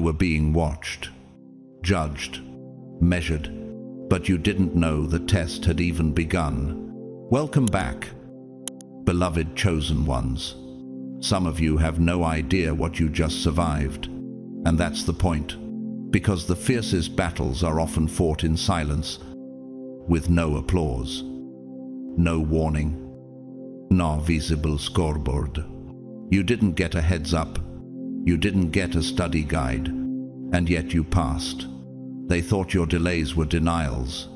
You were being watched, judged, measured, but you didn't know the test had even begun. Welcome back, beloved chosen ones. Some of you have no idea what you just survived, and that's the point, because the fiercest battles are often fought in silence, with no applause, no warning, no visible scoreboard. You didn't get a heads up, you didn't get a study guide, and yet you passed. They thought your delays were denials.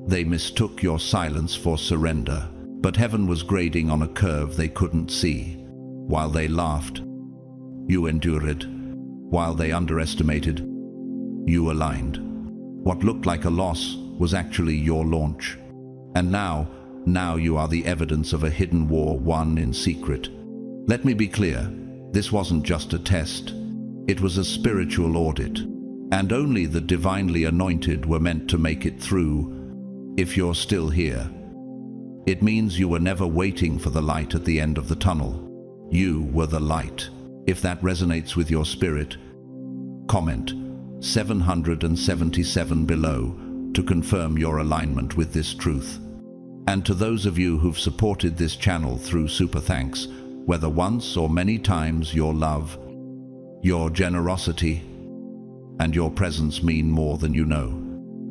They mistook your silence for surrender, but heaven was grading on a curve they couldn't see. While they laughed, you endured. While they underestimated, you aligned. What looked like a loss was actually your launch. And now you are the evidence of a hidden war won in secret. Let me be clear, this wasn't just a test. It was a spiritual audit. And only the divinely anointed were meant to make it through. If you're still here, it means you were never waiting for the light at the end of the tunnel. You were the light. If that resonates with your spirit, comment 777 below to confirm your alignment with this truth. And to those of you who've supported this channel through super thanks, whether once or many times, your love, your generosity, and your presence mean more than you know.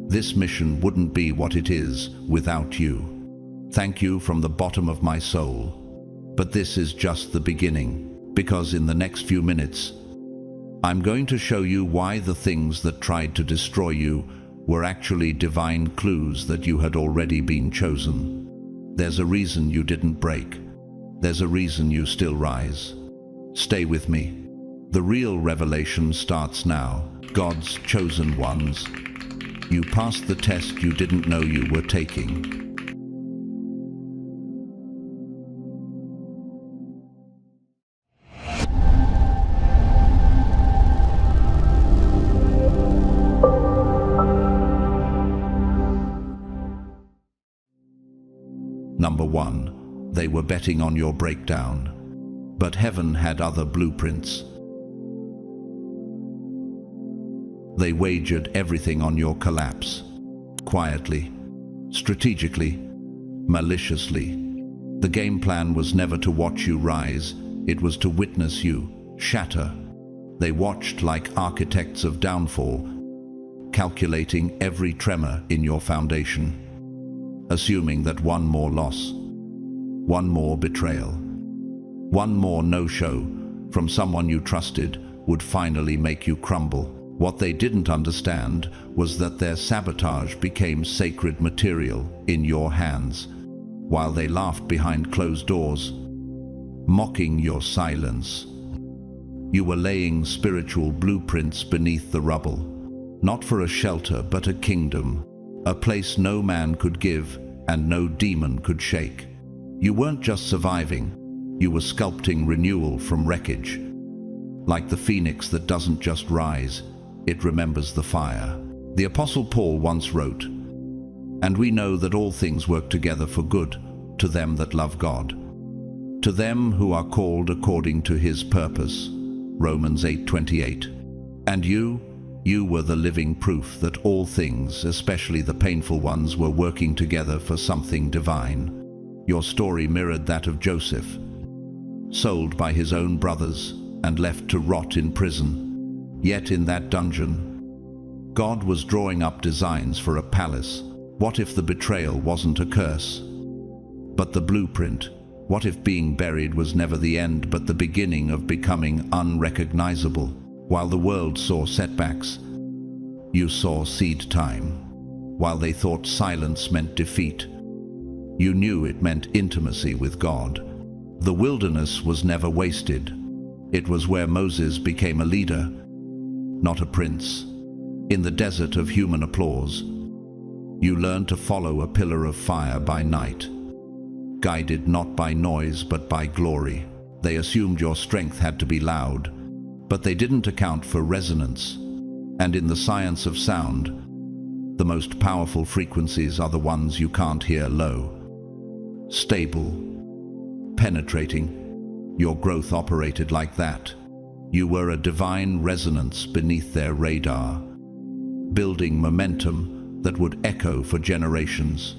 This mission wouldn't be what it is without you. Thank you from the bottom of my soul. But this is just the beginning, because in the next few minutes, I'm going to show you why the things that tried to destroy you were actually divine clues that you had already been chosen. There's a reason you didn't break. There's a reason you still rise. Stay with me. The real revelation starts now. God's chosen ones. You passed the test you didn't know you were taking. Number 1, they were betting on your breakdown. But heaven had other blueprints. They wagered everything on your collapse. Quietly, strategically, maliciously. The game plan was never to watch you rise, it was to witness you shatter. They watched like architects of downfall, calculating every tremor in your foundation. Assuming that one more loss, one more betrayal, one more no-show from someone you trusted would finally make you crumble. What they didn't understand was that their sabotage became sacred material in your hands, while they laughed behind closed doors, mocking your silence. You were laying spiritual blueprints beneath the rubble, not for a shelter but a kingdom. A place no man could give and no demon could shake. You weren't just surviving, you were sculpting renewal from wreckage. Like the phoenix that doesn't just rise, it remembers the fire. The Apostle Paul once wrote, "And we know that all things work together for good to them that love God, to them who are called according to his purpose." Romans 8:28. And you were the living proof that all things, especially the painful ones, were working together for something divine. Your story mirrored that of Joseph, sold by his own brothers and left to rot in prison. Yet in that dungeon, God was drawing up designs for a palace. What if the betrayal wasn't a curse, but the blueprint? What if being buried was never the end, but the beginning of becoming unrecognizable? While the world saw setbacks, you saw seed time. While they thought silence meant defeat, you knew it meant intimacy with God. The wilderness was never wasted. It was where Moses became a leader, not a prince. In the desert of human applause, you learned to follow a pillar of fire by night, guided not by noise but by glory. They assumed your strength had to be loud, but they didn't account for resonance. And in the science of sound, the most powerful frequencies are the ones you can't hear low. Stable, penetrating. Your growth operated like that. You were a divine resonance beneath their radar, building momentum that would echo for generations.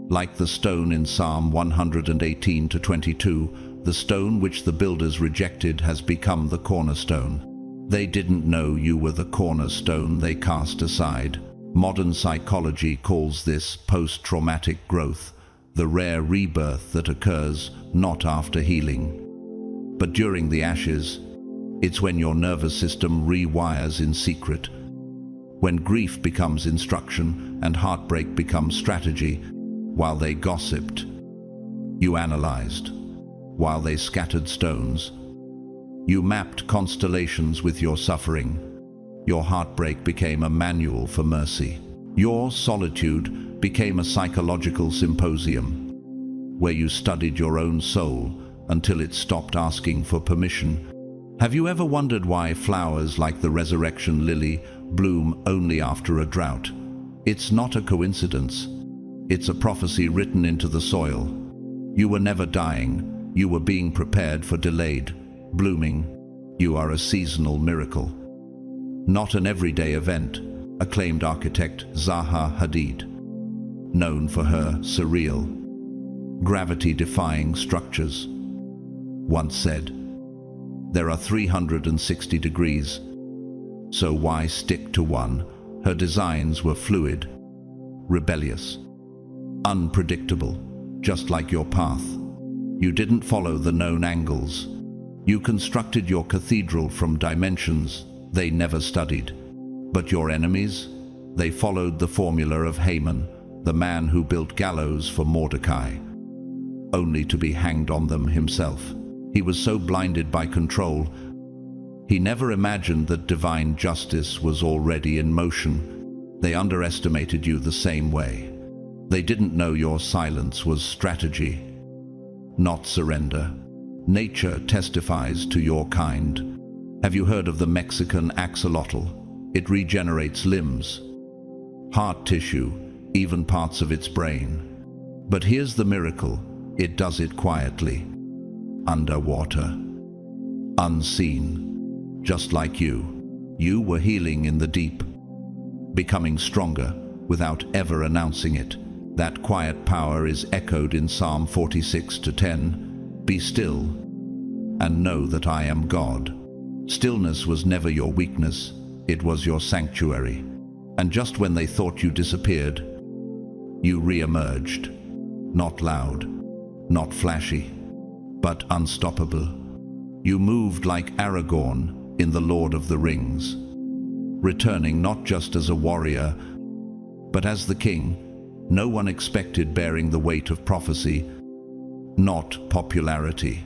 Like the stone in Psalm 118-22, the stone which the builders rejected has become the cornerstone. They didn't know you were the cornerstone they cast aside. Modern psychology calls this post-traumatic growth, the rare rebirth that occurs not after healing, but during the ashes. It's when your nervous system rewires in secret, when grief becomes instruction and heartbreak becomes strategy. While they gossiped, you analyzed. While they scattered stones, you mapped constellations with your suffering. Your heartbreak became a manual for mercy. Your solitude became a psychological symposium, where you studied your own soul until it stopped asking for permission. Have you ever wondered why flowers like the resurrection lily bloom only after a drought? It's not a coincidence. It's a prophecy written into the soil. You were never dying. You were being prepared for delayed blooming. You are a seasonal miracle, not an everyday event. Acclaimed architect Zaha Hadid, known for her surreal, gravity-defying structures, once said, "There are 360 degrees, so why stick to one?" Her designs were fluid, rebellious, unpredictable, just like your path. You didn't follow the known angles. You constructed your cathedral from dimensions they never studied. But your enemies, they followed the formula of Haman, the man who built gallows for Mordecai, only to be hanged on them himself. He was so blinded by control, he never imagined that divine justice was already in motion. They underestimated you the same way. They didn't know your silence was strategy, not surrender. Nature testifies to your kind. Have you heard of the Mexican axolotl? It regenerates limbs, heart tissue, even parts of its brain. But here's the miracle: it does it quietly, underwater, unseen, just like you. You were healing in the deep, becoming stronger without ever announcing it. That quiet power is echoed in Psalm 46:10. Be still and know that I am God. Stillness was never your weakness. It was your sanctuary. And just when they thought you disappeared, you re-emerged. Not loud, not flashy, but unstoppable. You moved like Aragorn in The Lord of the Rings, returning not just as a warrior, but as the king no one expected, bearing the weight of prophecy, not popularity.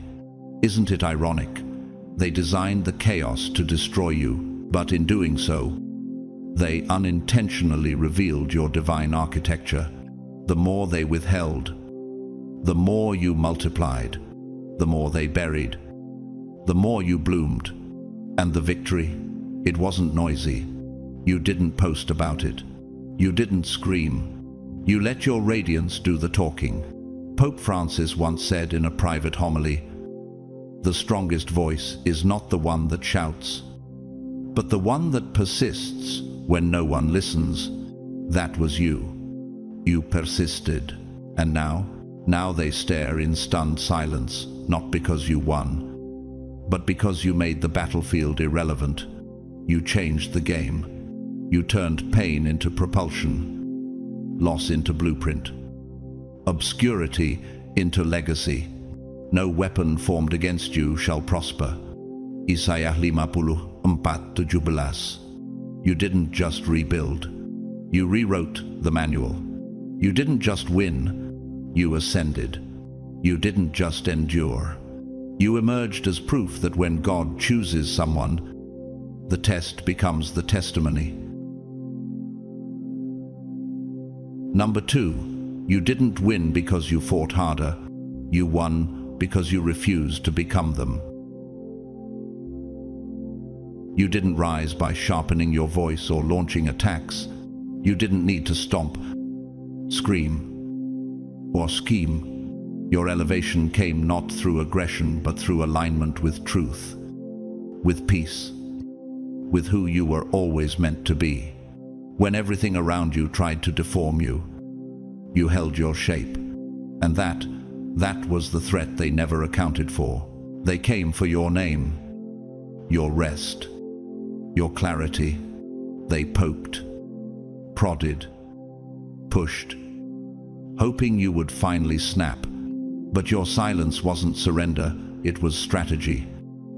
Isn't it ironic? They designed the chaos to destroy you, but in doing so, they unintentionally revealed your divine architecture. The more they withheld, the more you multiplied. The more they buried, the more you bloomed. And the victory, it wasn't noisy. You didn't post about it. You didn't scream. You let your radiance do the talking. Pope Francis once said in a private homily, "The strongest voice is not the one that shouts, but the one that persists when no one listens." That was you. You persisted. And now they stare in stunned silence, not because you won, but because you made the battlefield irrelevant. You changed the game. You turned pain into propulsion, loss into blueprint, obscurity into legacy. No weapon formed against you shall prosper. Isaiah 54:17. You didn't just rebuild. You rewrote the manual. You didn't just win. You ascended. You didn't just endure. You emerged as proof that when God chooses someone, the test becomes the testimony. Number 2, you didn't win because you fought harder. You won because you refused to become them. You didn't rise by sharpening your voice or launching attacks. You didn't need to stomp, scream, or scheme. Your elevation came not through aggression, but through alignment with truth. with peace, with who you were always meant to be. When everything around you tried to deform you, you held your shape. And that was the threat they never accounted for. They came for your name, your rest, your clarity. They poked, prodded, pushed, hoping you would finally snap. But your silence wasn't surrender, it was strategy.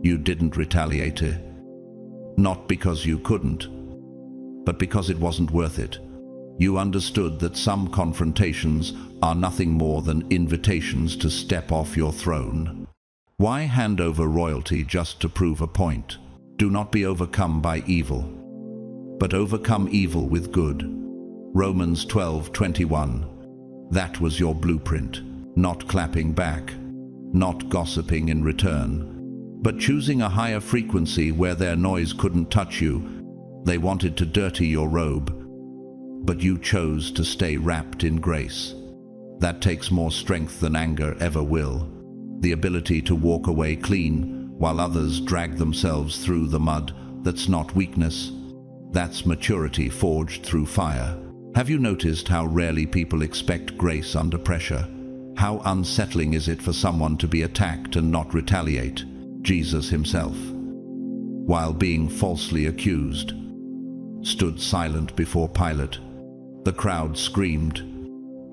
You didn't retaliate. Not because you couldn't, but because it wasn't worth it. You understood that some confrontations are nothing more than invitations to step off your throne. Why hand over royalty just to prove a point? Do not be overcome by evil, but overcome evil with good. Romans 12:21. That was your blueprint. Not clapping back, not gossiping in return, but choosing a higher frequency where their noise couldn't touch you. They wanted to dirty your robe, but you chose to stay wrapped in grace. That takes more strength than anger ever will. The ability to walk away clean while others drag themselves through the mud. That's not weakness. That's maturity forged through fire. Have you noticed how rarely people expect grace under pressure? How unsettling is it for someone to be attacked and not retaliate? Jesus himself, while being falsely accused, stood silent before Pilate. The crowd screamed.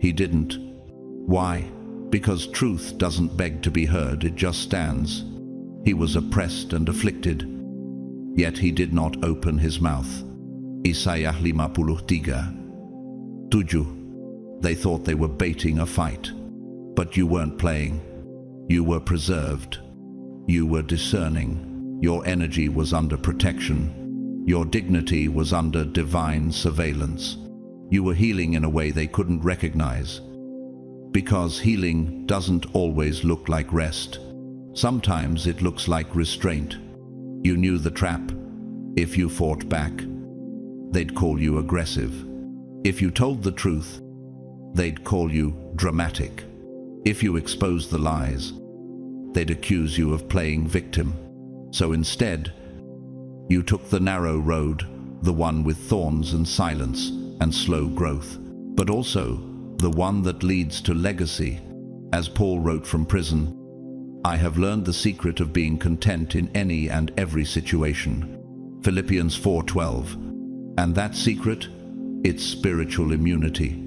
He didn't. Why? Because truth doesn't beg to be heard, it just stands. He was oppressed and afflicted, yet he did not open his mouth. Isaiah 53:7. They thought they were baiting a fight, but you weren't playing. You were preserved. You were discerning. Your energy was under protection. Your dignity was under divine surveillance. You were healing in a way they couldn't recognize. Because healing doesn't always look like rest. Sometimes it looks like restraint. You knew the trap. If you fought back, they'd call you aggressive. If you told the truth, they'd call you dramatic. If you exposed the lies, they'd accuse you of playing victim. So instead, you took the narrow road, the one with thorns and silence and slow growth, but also the one that leads to legacy. As Paul wrote from prison, I have learned the secret of being content in any and every situation. Philippians 4:12. And that secret? It's spiritual immunity.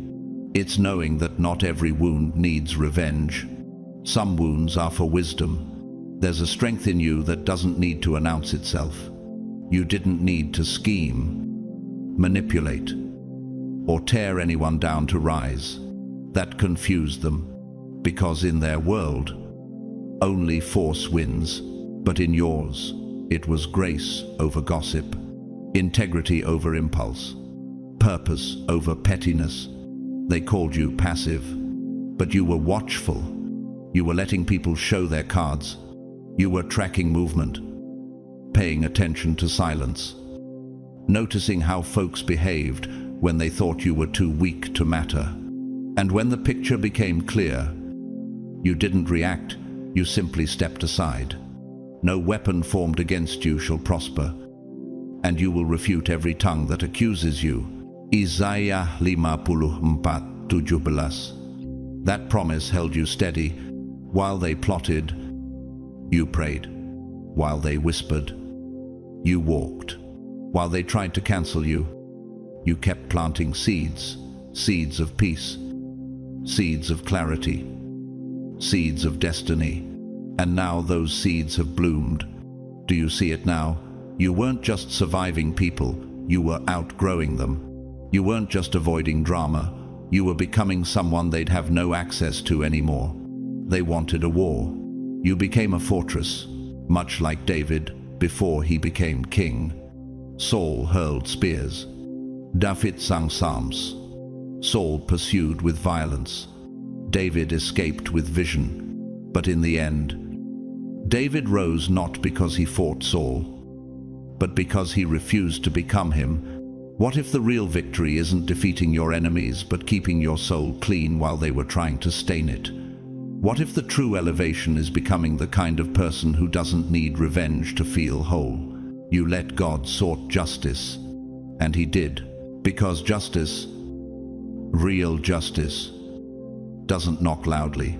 It's knowing that not every wound needs revenge. Some wounds are for wisdom. There's a strength in you that doesn't need to announce itself. You didn't need to scheme, manipulate, or tear anyone down to rise. That confused them, because in their world, only force wins, but in yours, it was grace over gossip, integrity over impulse, purpose over pettiness. They called you passive, but you were watchful. You were letting people show their cards. You were tracking movement, paying attention to silence, noticing how folks behaved when they thought you were too weak to matter. And when the picture became clear, you didn't react, you simply stepped aside. No weapon formed against you shall prosper, and you will refute every tongue that accuses you. Isaiah 54:17. That promise held you steady. While they plotted, you prayed. While they whispered, you walked. While they tried to cancel you, you kept planting seeds. Seeds of peace, seeds of clarity, seeds of destiny. And now those seeds have bloomed. Do you see it now? You weren't just surviving people, you were outgrowing them. You weren't just avoiding drama, you were becoming someone they'd have no access to anymore. They wanted a war. You became a fortress, much like David before he became king. Saul hurled spears. David sang psalms. Saul pursued with violence. David escaped with vision. But in the end, David rose not because he fought Saul, but because he refused to become him. What if the real victory isn't defeating your enemies, but keeping your soul clean while they were trying to stain it? What if the true elevation is becoming the kind of person who doesn't need revenge to feel whole? You let God sort justice, and He did, because justice, real justice, doesn't knock loudly.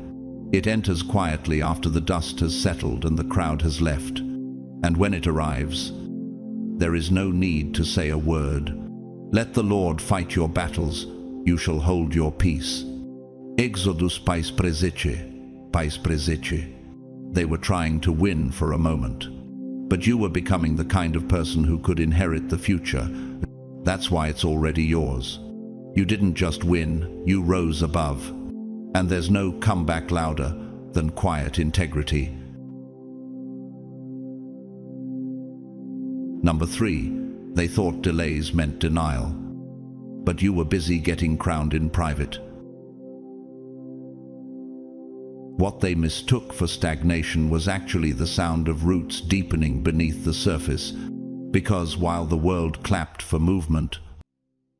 It enters quietly after the dust has settled and the crowd has left. And when it arrives, there is no need to say a word. Let the Lord fight your battles, you shall hold your peace. Exodus pais presece, pais presece. They were trying to win for a moment. But you were becoming the kind of person who could inherit the future. That's why it's already yours. You didn't just win, you rose above. And there's no comeback louder than quiet integrity. Number 3, they thought delays meant denial. But you were busy getting crowned in private. What they mistook for stagnation was actually the sound of roots deepening beneath the surface, because while the world clapped for movement,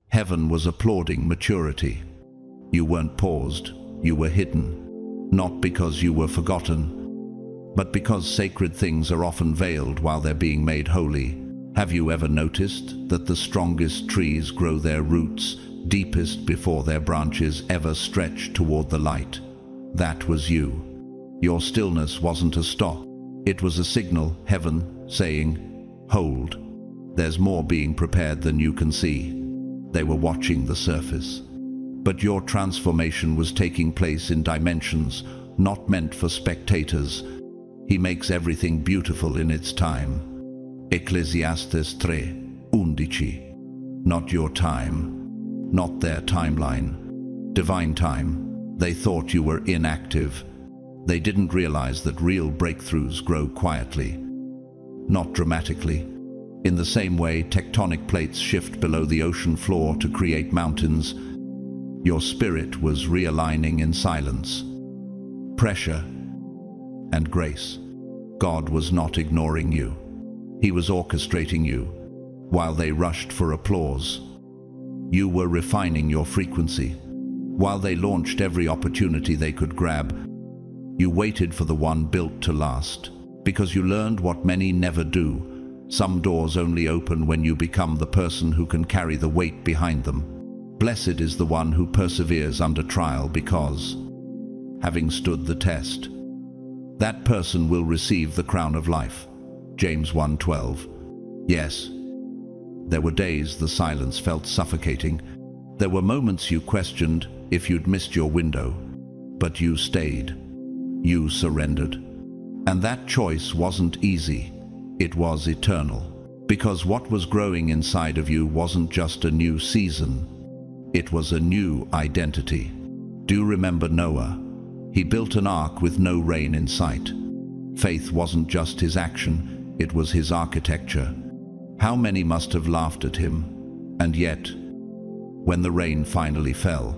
heaven was applauding maturity. You weren't paused, you were hidden, not because you were forgotten, but because sacred things are often veiled while they're being made holy. Have you ever noticed that the strongest trees grow their roots deepest before their branches ever stretch toward the light? That was you. Your stillness wasn't a stop. It was a signal, heaven saying, hold. There's more being prepared than you can see. They were watching the surface. But your transformation was taking place in dimensions not meant for spectators. He makes everything beautiful in its time. Ecclesiastes 3:11. Not your time, not their timeline. Divine time. They thought you were inactive. They didn't realize that real breakthroughs grow quietly, not dramatically. In the same way tectonic plates shift below the ocean floor to create mountains, your spirit was realigning in silence. Pressure and grace. God was not ignoring you. He was orchestrating you while they rushed for applause. You were refining your frequency. While they launched every opportunity they could grab, you waited for the one built to last, because you learned what many never do. Some doors only open when you become the person who can carry the weight behind them. Blessed is the one who perseveres under trial, because, having stood the test, that person will receive the crown of life. James 1:12. Yes, there were days the silence felt suffocating. There were moments you questioned if you'd missed your window, but you stayed. You surrendered. And that choice wasn't easy. It was eternal. Because what was growing inside of you wasn't just a new season. It was a new identity. Do you remember Noah? He built an ark with no rain in sight. Faith wasn't just his action, it was his architecture. How many must have laughed at him? And yet, when the rain finally fell,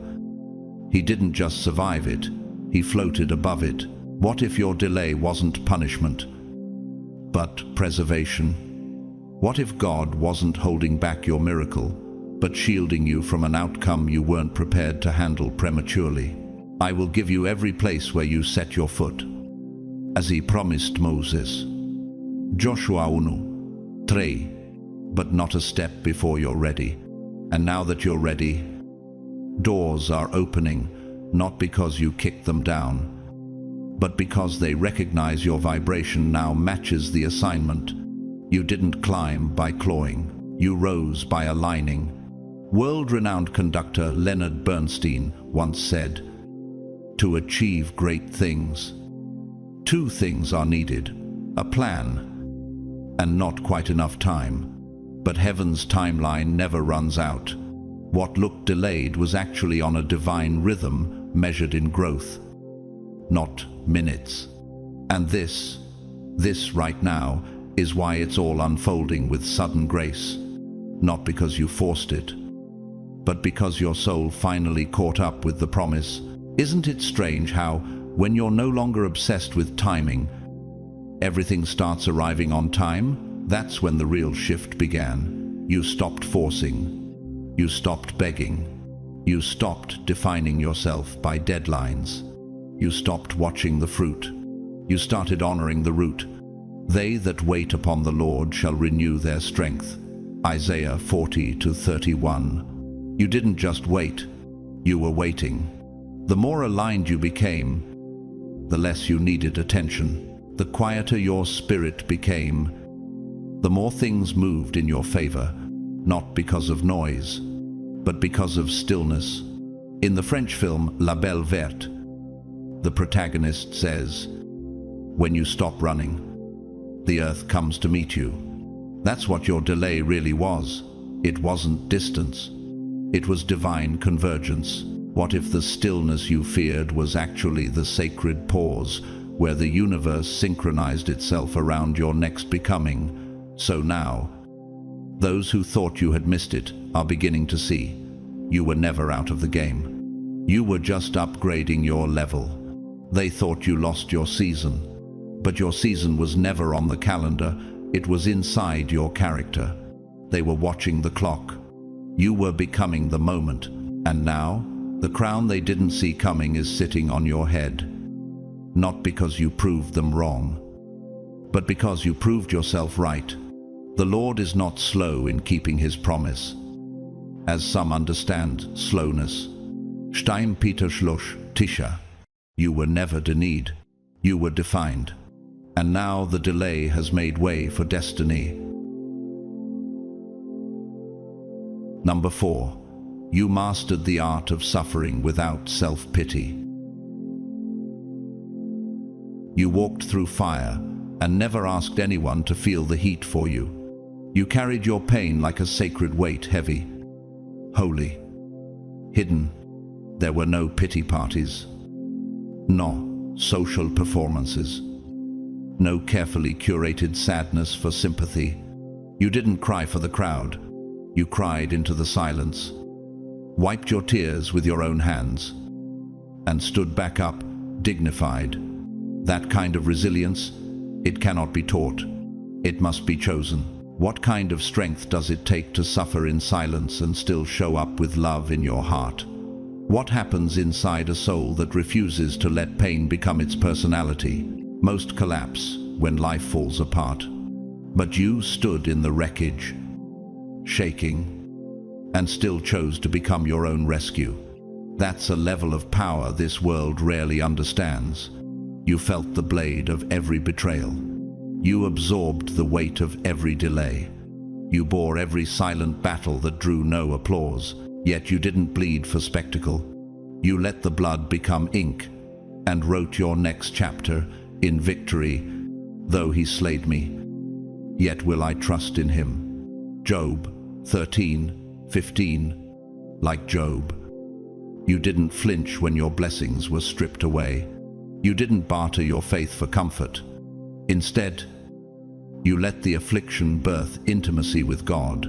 he didn't just survive it, he floated above it. What if your delay wasn't punishment, but preservation? What if God wasn't holding back your miracle, but shielding you from an outcome you weren't prepared to handle prematurely? I will give you every place where you set your foot, as he promised Moses. Joshua 1:3. But not a step before you're ready. And now that you're ready, doors are opening, not because you kicked them down, but because they recognize your vibration now matches the assignment. You didn't climb by clawing, you rose by aligning. World-renowned conductor Leonard Bernstein once said, "To achieve great things, two things are needed: a plan and not quite enough time." But heaven's timeline never runs out. What looked delayed was actually on a divine rhythm measured in growth, not minutes. And this right now is why it's all unfolding with sudden grace. Not because you forced it, but because your soul finally caught up with the promise. Isn't it strange how, when you're no longer obsessed with timing, everything starts arriving on time? That's when the real shift began. You stopped forcing. You stopped begging. You stopped defining yourself by deadlines. You stopped watching the fruit. You started honoring the root. They that wait upon the Lord shall renew their strength. Isaiah 40:31. You didn't just wait, you were waiting. The more aligned you became, the less you needed attention. The quieter your spirit became, the more things moved in your favor, not because of noise, but because of stillness. In the French film La Belle Verte, the protagonist says, "When you stop running, the earth comes to meet you." That's what your delay really was. It wasn't distance. It was divine convergence. What if the stillness you feared was actually the sacred pause, where the universe synchronized itself around your next becoming? So now, those who thought you had missed it are beginning to see. You were never out of the game. You were just upgrading your level. They thought you lost your season, but your season was never on the calendar. It was inside your character. They were watching the clock. You were becoming the moment, and now, the crown they didn't see coming is sitting on your head. Not because you proved them wrong, but because you proved yourself right. The Lord is not slow in keeping his promise, as some understand slowness. Stein Peter Schlusch, Tisha. You were never denied. You were defined. And now the delay has made way for destiny. Number 4. You mastered the art of suffering without self-pity. You walked through fire and never asked anyone to feel the heat for you. You carried your pain like a sacred weight, heavy, holy, hidden. There were no pity parties, no social performances, no carefully curated sadness for sympathy. You didn't cry for the crowd. You cried into the silence, wiped your tears with your own hands, and stood back up, dignified. That kind of resilience, it cannot be taught. It must be chosen. What kind of strength does it take to suffer in silence and still show up with love in your heart? What happens inside a soul that refuses to let pain become its personality? Most collapse when life falls apart. But you stood in the wreckage, shaking, and still chose to become your own rescue. That's a level of power this world rarely understands. You felt the blade of every betrayal. You absorbed the weight of every delay. You bore every silent battle that drew no applause. Yet you didn't bleed for spectacle. You let the blood become ink and wrote your next chapter in victory. Though he slayed me, yet will I trust in him. Job 13:15. Like Job, you didn't flinch when your blessings were stripped away. You didn't barter your faith for comfort. Instead, you let the affliction birth intimacy with God.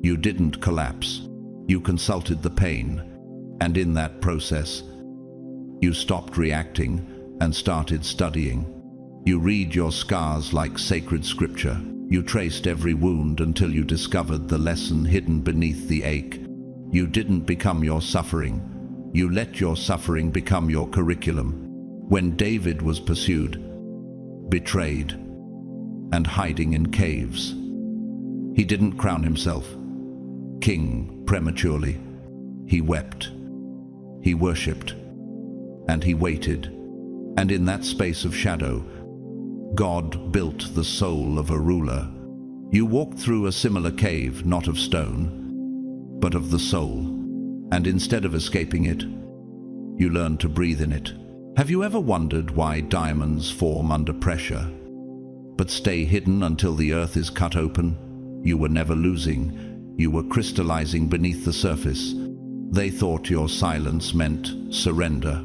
You didn't collapse. You consulted the pain, and in that process, you stopped reacting and started studying. You read your scars like sacred scripture. You traced every wound until you discovered the lesson hidden beneath the ache. You didn't become your suffering. You let your suffering become your curriculum. When David was pursued, betrayed, and hiding in caves, he didn't crown himself king prematurely. He wept, he worshipped, and he waited. And in that space of shadow, God built the soul of a ruler. You walked through a similar cave, not of stone, but of the soul. And instead of escaping it, you learned to breathe in it. Have you ever wondered why diamonds form under pressure, but stay hidden until the earth is cut open? You were never losing. You were crystallizing beneath the surface. They thought your silence meant surrender.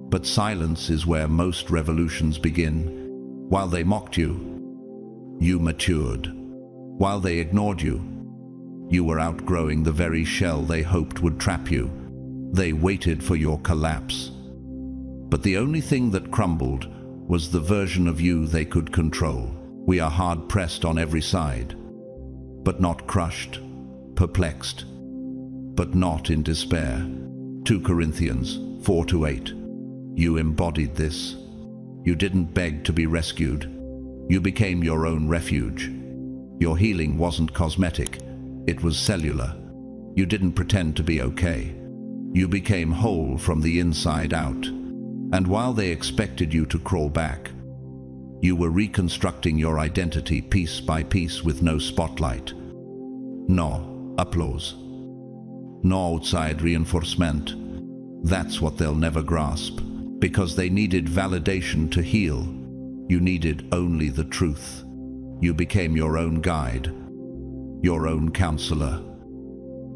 But silence is where most revolutions begin. While they mocked you, you matured. While they ignored you, you were outgrowing the very shell they hoped would trap you. They waited for your collapse. But the only thing that crumbled was the version of you they could control. We are hard-pressed on every side, but not crushed, perplexed, but not in despair. 2 Corinthians 4-8. You embodied this. You didn't beg to be rescued. You became your own refuge. Your healing wasn't cosmetic, it was cellular. You didn't pretend to be okay. You became whole from the inside out. And while they expected you to crawl back, you were reconstructing your identity piece by piece with no spotlight. No applause. No outside reinforcement. That's what they'll never grasp. Because they needed validation to heal. You needed only the truth. You became your own guide, your own counselor,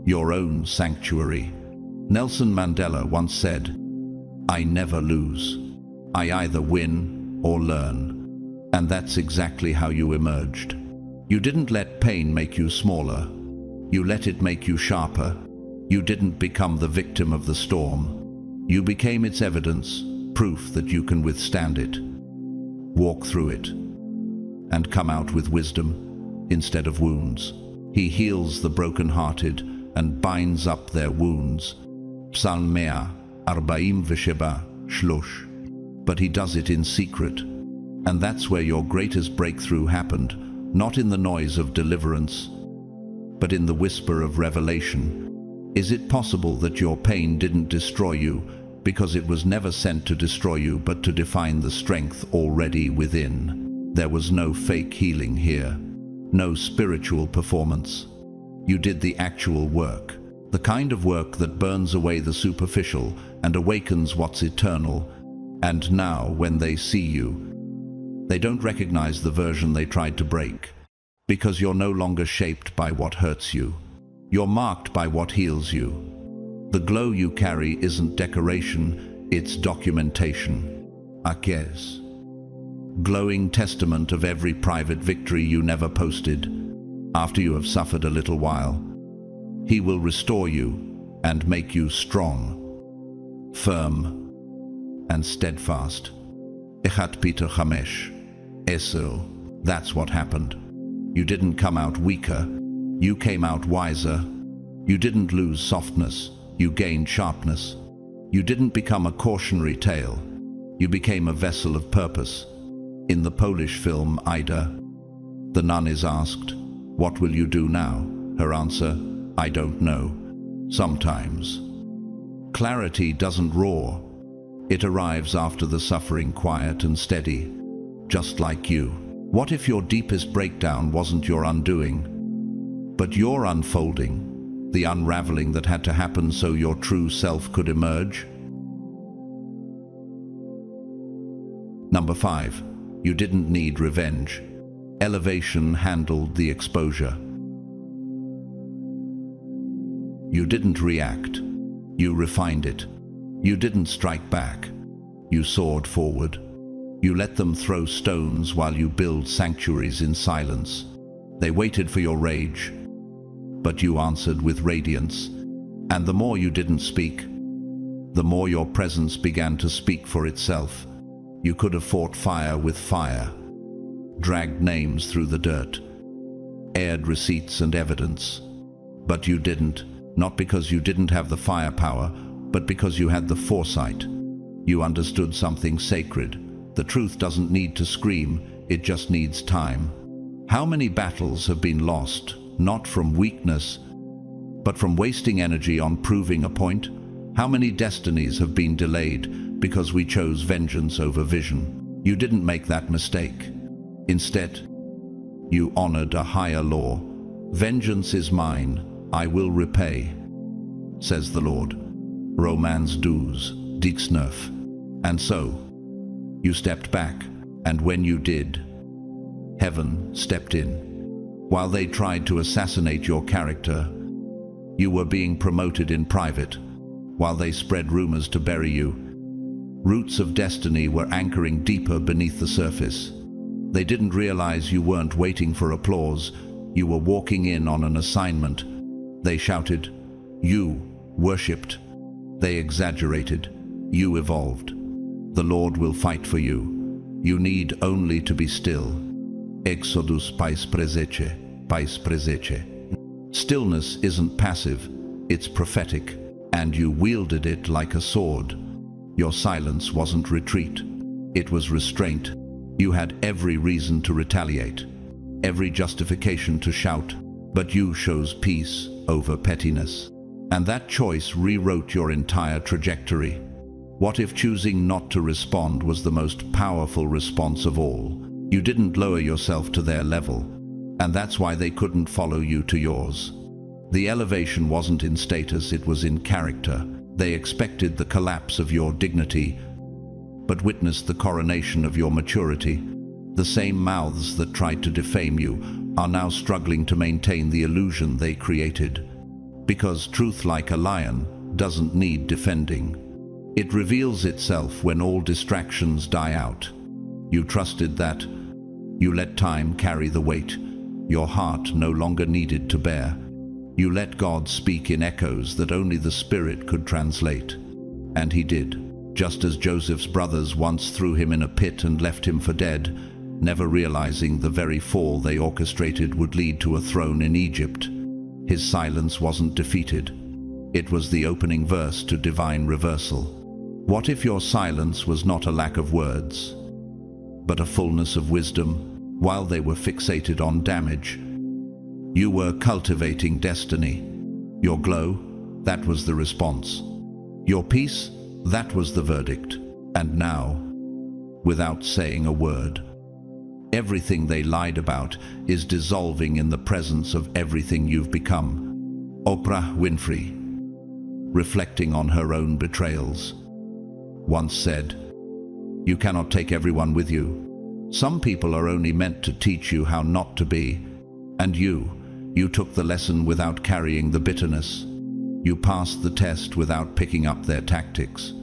your own sanctuary. Nelson Mandela once said, "I never lose. I either win or learn." And that's exactly how you emerged. You didn't let pain make you smaller. You let it make you sharper. You didn't become the victim of the storm. You became its evidence, proof that you can withstand it, walk through it, and come out with wisdom instead of wounds. He heals the broken-hearted and binds up their wounds. Psalm 143. But he does it in secret. And that's where your greatest breakthrough happened, not in the noise of deliverance, but in the whisper of revelation. Is it possible that your pain didn't destroy you because it was never sent to destroy you but to define the strength already within? There was no fake healing here, no spiritual performance. You did the actual work, the kind of work that burns away the superficial and awakens what's eternal. And now, when they see you, they don't recognize the version they tried to break, because you're no longer shaped by what hurts you. You're marked by what heals you. The glow you carry isn't decoration, it's documentation. Akes. Glowing testament of every private victory you never posted. After you have suffered a little while, he will restore you and make you strong, firm, and steadfast. Echat Peter Chamesh. Eso. That's what happened. You didn't come out weaker. You came out wiser. You didn't lose softness. You gained sharpness. You didn't become a cautionary tale. You became a vessel of purpose. In the Polish film Ida, the nun is asked, "What will you do now?" Her answer, "I don't know. Sometimes." Clarity doesn't roar. It arrives after the suffering, quiet and steady, just like you. What if your deepest breakdown wasn't your undoing, but your unfolding, the unraveling that had to happen so your true self could emerge? Number 5. You didn't need revenge. Elevation handled the exposure. You didn't react. You refined it. You didn't strike back. You soared forward. You let them throw stones while you build sanctuaries in silence. They waited for your rage, but you answered with radiance. And the more you didn't speak, the more your presence began to speak for itself. You could have fought fire with fire, dragged names through the dirt, aired receipts and evidence. But you didn't, not because you didn't have the firepower, but because you had the foresight. You understood something sacred. The truth doesn't need to scream, it just needs time. How many battles have been lost, not from weakness, but from wasting energy on proving a point? How many destinies have been delayed because we chose vengeance over vision? You didn't make that mistake. Instead, you honored a higher law. Vengeance is mine, I will repay, says the Lord. Romans 12:19. And so, you stepped back, and when you did, heaven stepped in. While they tried to assassinate your character, you were being promoted in private. While they spread rumors to bury you, roots of destiny were anchoring deeper beneath the surface. They didn't realize you weren't waiting for applause, you were walking in on an assignment. They shouted, you worshipped. They exaggerated, you evolved. The Lord will fight for you. You need only to be still. Exodus pais presece, pais presece. Stillness isn't passive, it's prophetic, and you wielded it like a sword. Your silence wasn't retreat. It was restraint. You had every reason to retaliate, every justification to shout, but you chose peace over pettiness. And that choice rewrote your entire trajectory. What if choosing not to respond was the most powerful response of all? You didn't lower yourself to their level, and that's why they couldn't follow you to yours. The elevation wasn't in status, it was in character. They expected the collapse of your dignity, but witnessed the coronation of your maturity. The same mouths that tried to defame you are now struggling to maintain the illusion they created. Because truth, like a lion, doesn't need defending. It reveals itself when all distractions die out. You trusted that. You let time carry the weight your heart no longer needed to bear. You let God speak in echoes that only the Spirit could translate. And he did. Just as Joseph's brothers once threw him in a pit and left him for dead, never realizing the very fall they orchestrated would lead to a throne in Egypt. His silence wasn't defeated. It was the opening verse to divine reversal. What if your silence was not a lack of words, but a fullness of wisdom? While they were fixated on damage, you were cultivating destiny. Your glow, that was the response. Your peace, that was the verdict. And now, without saying a word, everything they lied about is dissolving in the presence of everything you've become. Oprah Winfrey, reflecting on her own betrayals, once said, "You cannot take everyone with you. Some people are only meant to teach you how not to be." And you took the lesson without carrying the bitterness. You passed the test without picking up their tactics.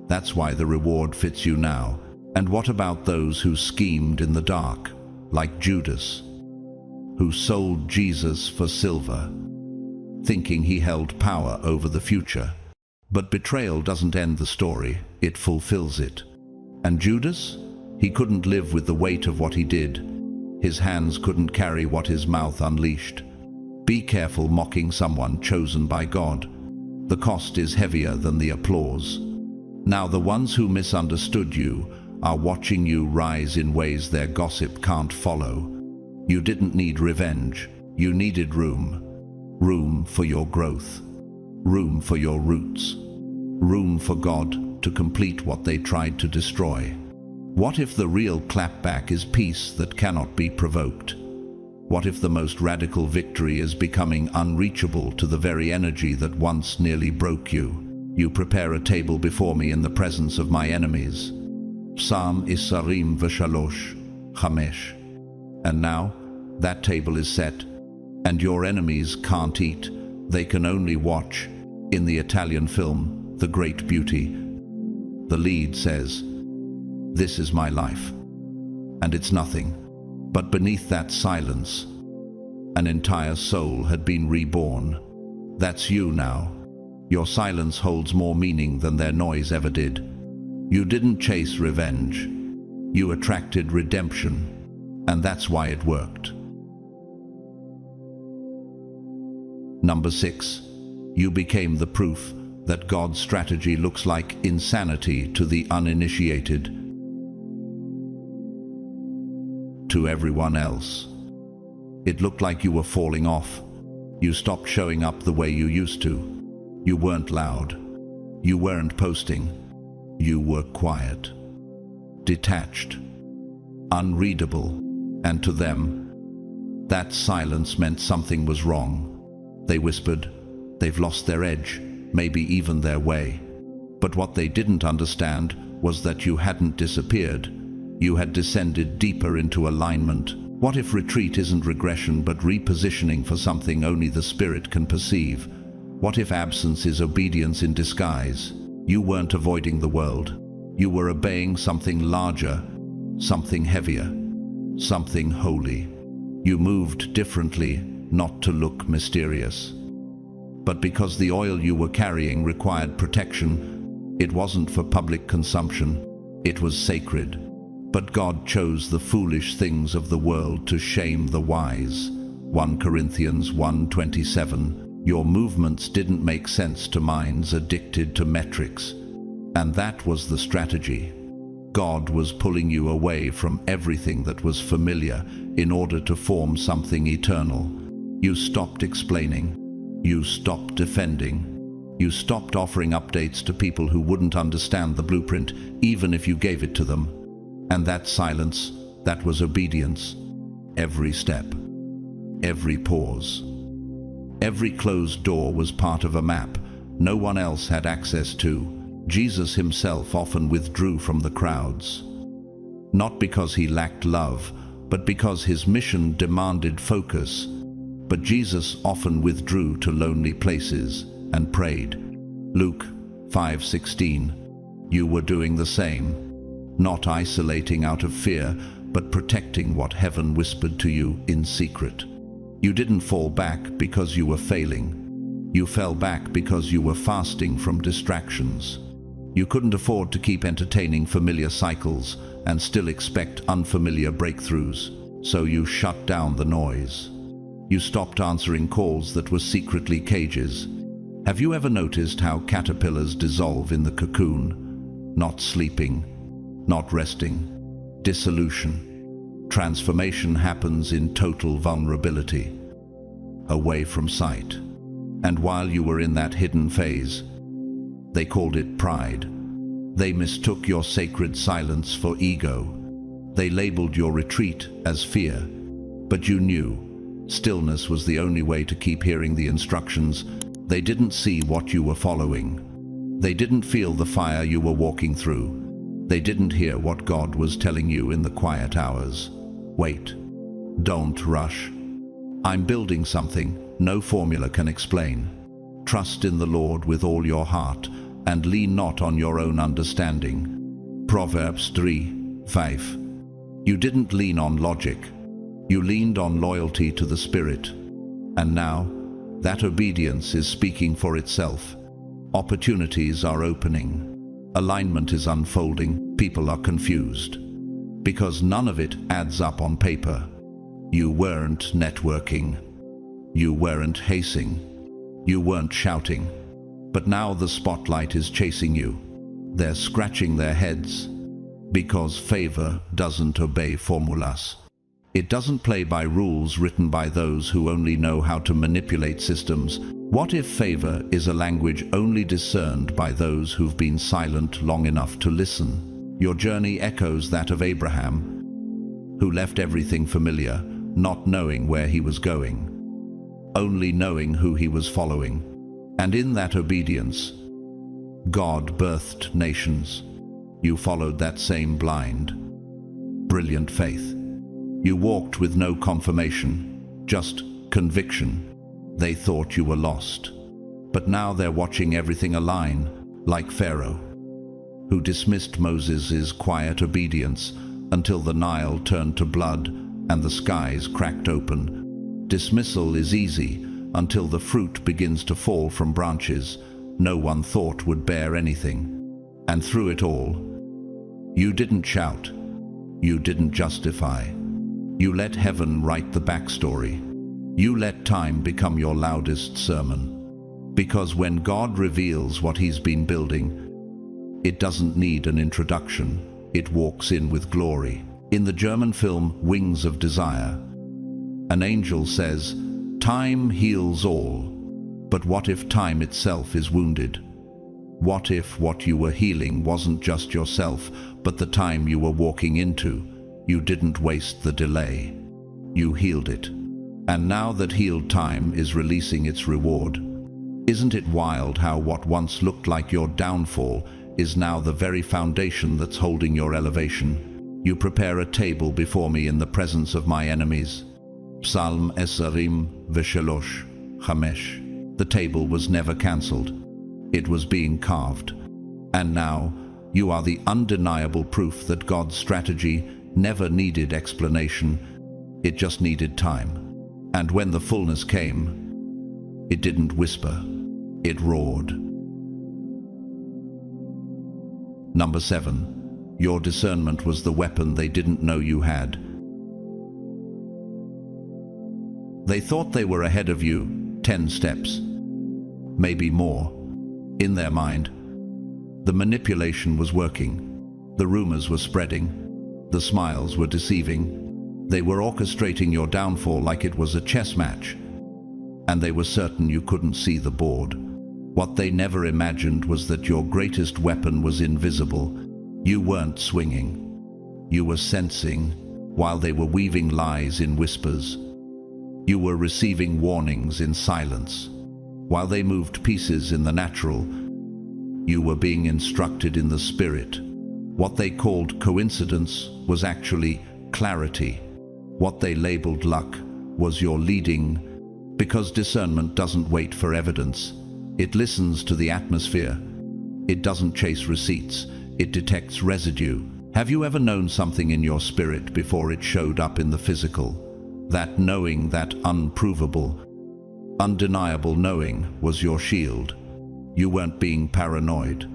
That's why the reward fits you now. And what about those who schemed in the dark, like Judas, who sold Jesus for silver, thinking he held power over the future? But betrayal doesn't end the story, it fulfills it. And Judas? He couldn't live with the weight of what he did. His hands couldn't carry what his mouth unleashed. Be careful mocking someone chosen by God. The cost is heavier than the applause. Now the ones who misunderstood you are watching you rise in ways their gossip can't follow. You didn't need revenge. You needed room. Room for your growth. Room for your roots. Room for God to complete what they tried to destroy. What if the real clapback is peace that cannot be provoked? What if the most radical victory is becoming unreachable to the very energy that once nearly broke you? You prepare a table before me in the presence of my enemies. Psalm Isarim V'Shalosh Chamesh. And now, that table is set, and your enemies can't eat, they can only watch. In the Italian film, The Great Beauty, the lead says, "This is my life." And it's nothing. But beneath that silence, an entire soul had been reborn. That's you now. Your silence holds more meaning than their noise ever did. You didn't chase revenge. You attracted redemption. And that's why it worked. Number 6. You became the proof that God's strategy looks like insanity to the uninitiated. To everyone else, it looked like you were falling off. You stopped showing up the way you used to. You weren't loud. You weren't posting. You were quiet, detached, unreadable. And to them, that silence meant something was wrong. They whispered, they've lost their edge, maybe even their way. But what they didn't understand was that you hadn't disappeared. You had descended deeper into alignment. What if retreat isn't regression but repositioning for something only the Spirit can perceive? What if absence is obedience in disguise? You weren't avoiding the world. You were obeying something larger, something heavier, something holy. You moved differently, not to look mysterious, but because the oil you were carrying required protection. It wasn't for public consumption. It was sacred. But God chose the foolish things of the world to shame the wise. 1 Corinthians 1:27. Your movements didn't make sense to minds addicted to metrics. And that was the strategy. God was pulling you away from everything that was familiar in order to form something eternal. You stopped explaining. You stopped defending. You stopped offering updates to people who wouldn't understand the blueprint, even if you gave it to them. And that silence, that was obedience. Every step, every pause, every closed door was part of a map no one else had access to. Jesus himself often withdrew from the crowds, not because he lacked love, but because his mission demanded focus. But Jesus often withdrew to lonely places and prayed. Luke 5:16. You were doing the same, not isolating out of fear, but protecting what heaven whispered to you in secret. You didn't fall back because you were failing. You fell back because you were fasting from distractions. You couldn't afford to keep entertaining familiar cycles and still expect unfamiliar breakthroughs, so you shut down the noise. You stopped answering calls that were secretly cages. Have you ever noticed how caterpillars dissolve in the cocoon? Not sleeping, not resting. Dissolution. Transformation happens in total vulnerability, away from sight. And while you were in that hidden phase, they called it pride. They mistook your sacred silence for ego. They labeled your retreat as fear. But you knew stillness was the only way to keep hearing the instructions. They didn't see what you were following. They didn't feel the fire you were walking through. They didn't hear what God was telling you in the quiet hours. Wait. Don't rush. I'm building something no formula can explain. Trust in the Lord with all your heart, and lean not on your own understanding. Proverbs 3:5. You didn't lean on logic. You leaned on loyalty to the Spirit. And now, that obedience is speaking for itself. Opportunities are opening. Alignment is unfolding. People are confused. Because none of it adds up on paper. You weren't networking. You weren't hazing. You weren't shouting. But now the spotlight is chasing you. They're scratching their heads. Because favor doesn't obey formulas. It doesn't play by rules written by those who only know how to manipulate systems. What if favor is a language only discerned by those who've been silent long enough to listen? Your journey echoes that of Abraham, who left everything familiar, not knowing where he was going, only knowing who he was following. And in that obedience, God birthed nations. You followed that same blind, brilliant faith. You walked with no confirmation, just conviction. They thought you were lost. But now they're watching everything align, like Pharaoh, who dismissed Moses' quiet obedience until the Nile turned to blood and the skies cracked open. Dismissal is easy until the fruit begins to fall from branches no one thought would bear anything. And through it all, you didn't shout. You didn't justify. You let heaven write the backstory. You let time become your loudest sermon. Because when God reveals what he's been building, it doesn't need an introduction. It walks in with glory. In the German film Wings of Desire, an angel says, "Time heals all." But what if time itself is wounded? What if what you were healing wasn't just yourself, but the time you were walking into? You didn't waste the delay. You healed it. And now that healed time is releasing its reward. Isn't it wild how what once looked like your downfall is now the very foundation that's holding your elevation? You prepare a table before me in the presence of my enemies. Psalm 23:5. The table was never cancelled. It was being carved. And now, you are the undeniable proof that God's strategy never needed explanation. It just needed time. And when the fullness came, it didn't whisper. It roared. Number 7. Your discernment was the weapon they didn't know you had. They thought they were ahead of you 10 steps, maybe more, in their mind. The manipulation was working. The rumors were spreading. The smiles were deceiving. They were orchestrating your downfall like it was a chess match. And they were certain you couldn't see the board. What they never imagined was that your greatest weapon was invisible. You weren't swinging. You were sensing, while they were weaving lies in whispers. You were receiving warnings in silence. While they moved pieces in the natural, you were being instructed in the spirit. What they called coincidence was actually clarity. What they labeled luck was your leading, because discernment doesn't wait for evidence. It listens to the atmosphere. It doesn't chase receipts. It detects residue. Have you ever known something in your spirit before it showed up in the physical? That knowing, that unprovable, undeniable knowing was your shield. You weren't being paranoid.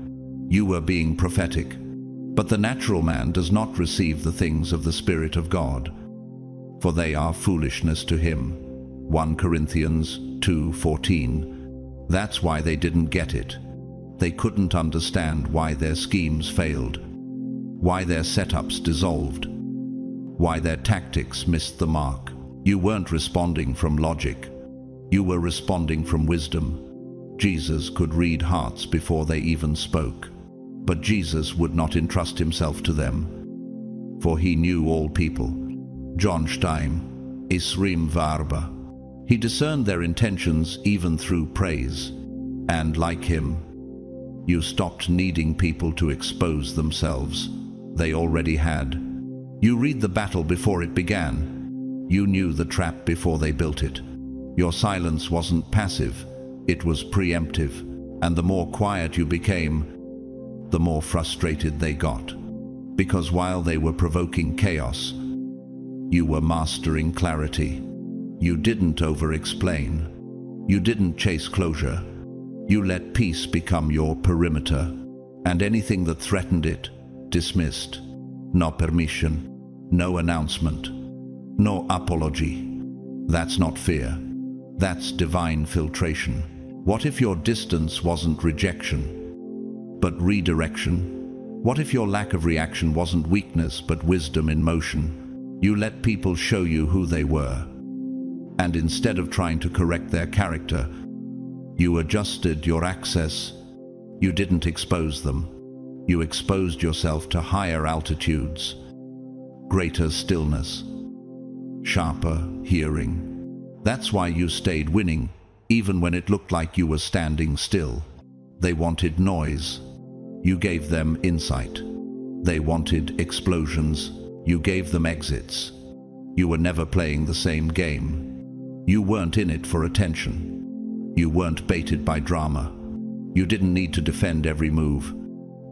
You were being prophetic. But the natural man does not receive the things of the Spirit of God, for they are foolishness to him. 1 Corinthians 2:14. That's why they didn't get it. They couldn't understand why their schemes failed, why their setups dissolved, why their tactics missed the mark. You weren't responding from logic. You were responding from wisdom. Jesus could read hearts before they even spoke. But Jesus would not entrust himself to them, for he knew all people. John Stein, Isrim Varba. He discerned their intentions even through praise. And like him, you stopped needing people to expose themselves. They already had. You read the battle before it began. You knew the trap before they built it. Your silence wasn't passive, it was preemptive. And the more quiet you became, the more frustrated they got. Because while they were provoking chaos, you were mastering clarity. You didn't over-explain. You didn't chase closure. You let peace become your perimeter, and anything that threatened it, dismissed. No permission, no announcement, no apology. That's not fear. That's divine filtration. What if your distance wasn't rejection, but redirection? What if your lack of reaction wasn't weakness, but wisdom in motion? You let people show you who they were. And instead of trying to correct their character, you adjusted your access. You didn't expose them. You exposed yourself to higher altitudes, greater stillness, sharper hearing. That's why you stayed winning, even when it looked like you were standing still. They wanted noise. You gave them insight. They wanted explosions. You gave them exits. You were never playing the same game. You weren't in it for attention. You weren't baited by drama. You didn't need to defend every move.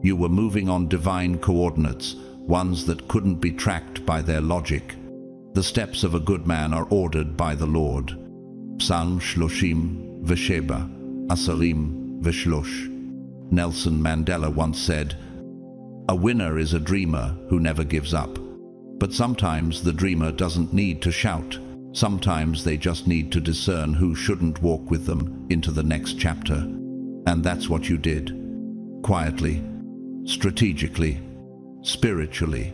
You were moving on divine coordinates, ones that couldn't be tracked by their logic. The steps of a good man are ordered by the Lord. Psalm Shloshim Vesheba, Asarim Veshlosh. Nelson Mandela once said, "A winner is a dreamer who never gives up." But sometimes the dreamer doesn't need to shout. Sometimes they just need to discern who shouldn't walk with them into the next chapter. And that's what you did. Quietly, strategically, spiritually.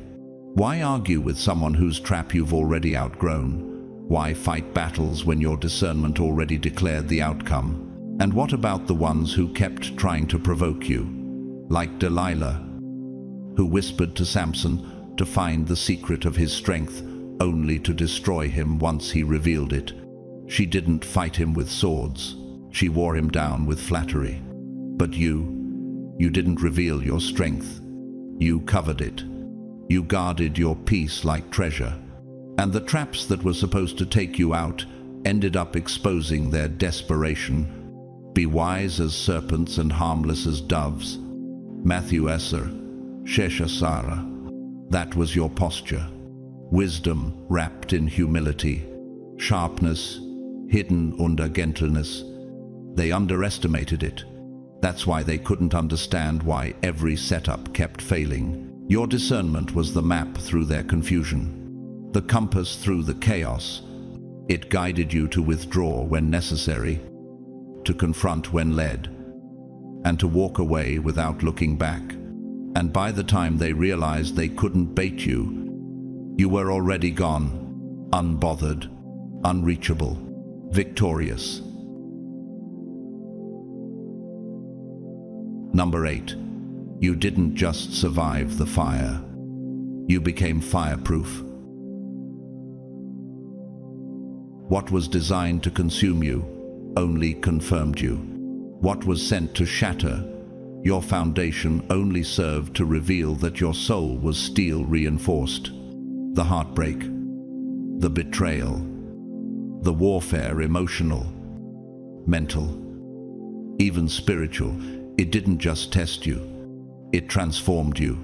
Why argue with someone whose trap you've already outgrown? Why fight battles when your discernment already declared the outcome? And what about the ones who kept trying to provoke you? Like Delilah, who whispered to Samson to find the secret of his strength, only to destroy him once he revealed it. She didn't fight him with swords. She wore him down with flattery. But you didn't reveal your strength. You covered it. You guarded your peace like treasure. And the traps that were supposed to take you out ended up exposing their desperation. Be wise as serpents and harmless as doves. Matthew Esser, Shesha Sara. That was your posture. Wisdom wrapped in humility. Sharpness hidden under gentleness. They underestimated it. That's why they couldn't understand why every setup kept failing. Your discernment was the map through their confusion, the compass through the chaos. It guided you to withdraw when necessary, to confront when led, and to walk away without looking back. And by the time they realized they couldn't bait you, you were already gone, unbothered, unreachable, victorious. Number 8. You didn't just survive the fire. You became fireproof. What was designed to consume you only confirmed you. What was sent to shatter your foundation only served to reveal that your soul was steel reinforced. The heartbreak, the betrayal, the warfare, emotional, mental, even spiritual, it didn't just test you. It transformed you.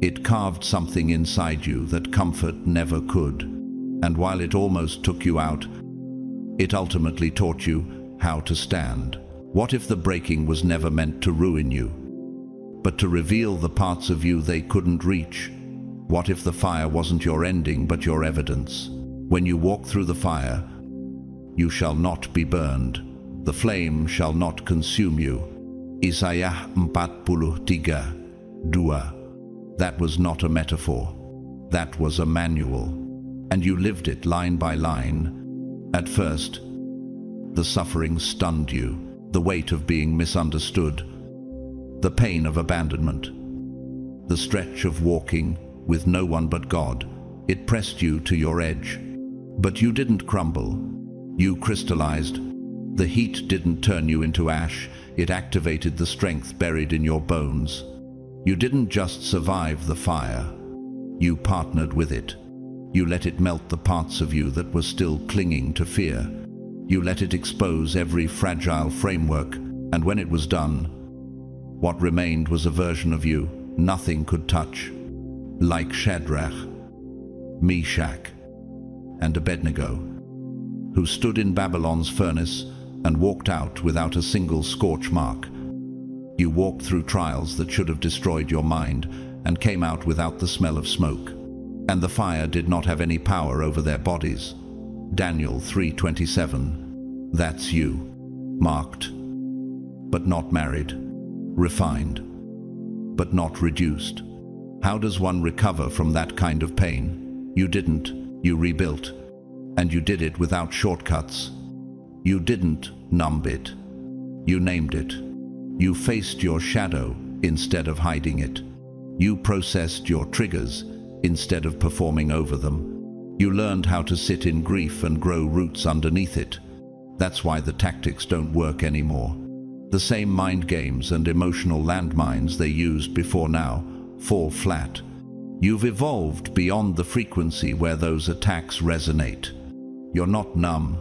It carved something inside you that comfort never could. And while it almost took you out, it ultimately taught you how to stand. What if the breaking was never meant to ruin you, but to reveal the parts of you they couldn't reach? What if the fire wasn't your ending, but your evidence? When you walk through the fire, you shall not be burned. The flame shall not consume you. Isaiah 43:2. That was not a metaphor. That was a manual. And you lived it line by line. At first, the suffering stunned you, the weight of being misunderstood, the pain of abandonment, the stretch of walking with no one but God. It pressed you to your edge. But you didn't crumble. You crystallized. The heat didn't turn you into ash. It activated the strength buried in your bones. You didn't just survive the fire. You partnered with it. You let it melt the parts of you that were still clinging to fear. You let it expose every fragile framework, and when it was done, what remained was a version of you nothing could touch. Like Shadrach, Meshach, and Abednego, who stood in Babylon's furnace and walked out without a single scorch mark. You walked through trials that should have destroyed your mind and came out without the smell of smoke. And the fire did not have any power over their bodies. Daniel 3:27. That's you, marked, but not married, refined, but not reduced. How does one recover from that kind of pain? You didn't. You rebuilt. And you did it without shortcuts. You didn't numb it. You named it. You faced your shadow instead of hiding it. You processed your triggers instead of performing over them. You learned how to sit in grief and grow roots underneath it. That's why the tactics don't work anymore. The same mind games and emotional landmines they used before now fall flat. You've evolved beyond the frequency where those attacks resonate. You're not numb.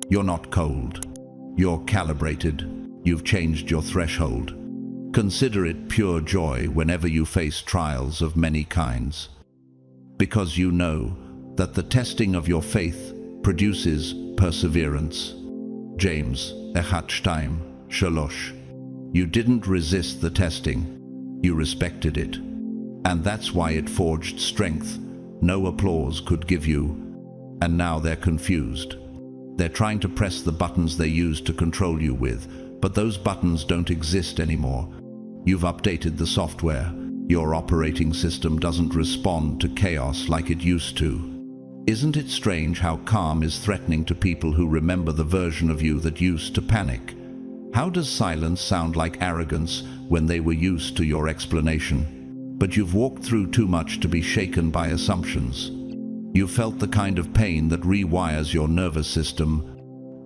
You're not cold. You're calibrated. You've changed your threshold. Consider it pure joy whenever you face trials of many kinds, because you know that the testing of your faith produces perseverance. James 1:3. You didn't resist the testing. You respected it. And that's why it forged strength no applause could give you. And now they're confused. They're trying to press the buttons they used to control you with, but those buttons don't exist anymore. You've updated the software. Your operating system doesn't respond to chaos like it used to. Isn't it strange how calm is threatening to people who remember the version of you that used to panic? How does silence sound like arrogance when they were used to your explanation? But you've walked through too much to be shaken by assumptions. You've felt the kind of pain that rewires your nervous system.